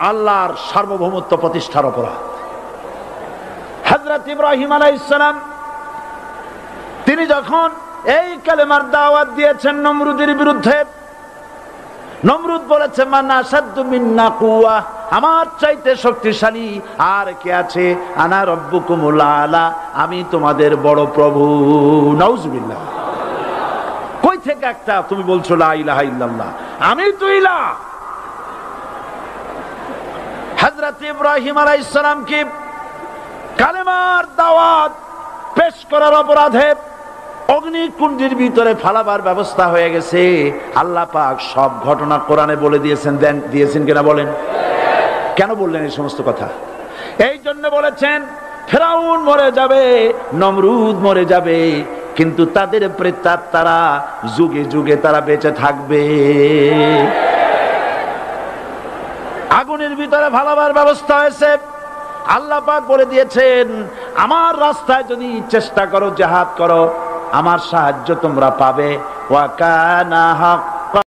আল্লাহর সার্বভৌমত্ব প্রতিষ্ঠার অপরাধ। হযরত ইব্রাহিম আলাইহিস সালাম তিনি যখন এই কালেমার দাওয়াত দিয়েছেন নমরুদের বিরুদ্ধে, নমরুদ বলেছে মান আশাদ্দু মিন্না কুওয়া, আমার চাইতে শক্তিশালী আর কে আছে? আনা রব্বুকুমুল আলা, আমি তোমাদের বড় প্রভু। নাউজুবিল্লাহ। কই থেকে একটা তুমি বলছো লা ইলাহা ইল্লাল্লাহ, আমি তো ইলাহ। হযরত ইব্রাহিম আলাইহিস সালাম কি কালেমার দাওয়াত পেশ করার অপরাধে অগ্নিকুণ্ডের ভিতরে ফালাবার ব্যবস্থা হয়ে গেছে। আল্লাহ পাক সব ঘটনা কোরআনে বলে দিয়েছেন কিনা বলেন? কেন বললেন এই সমস্ত কথা? এই জন্য বলেছেন ফেরাউন মরে যাবে, নমরুদ মরে যাবে, কিন্তু তাদের প্রেতাত্মারা যুগে যুগে তারা বেঁচে থাকবে। আগুনের ভিতরে ফালাবার ব্যবস্থা হয়েছে, আল্লাহ পাক বলে দিয়েছেন, আমার রাস্তায় যদি চেষ্টা করো, জিহাদ করো, আমার সাহায্য তোমরা পাবে। ওয়া কানা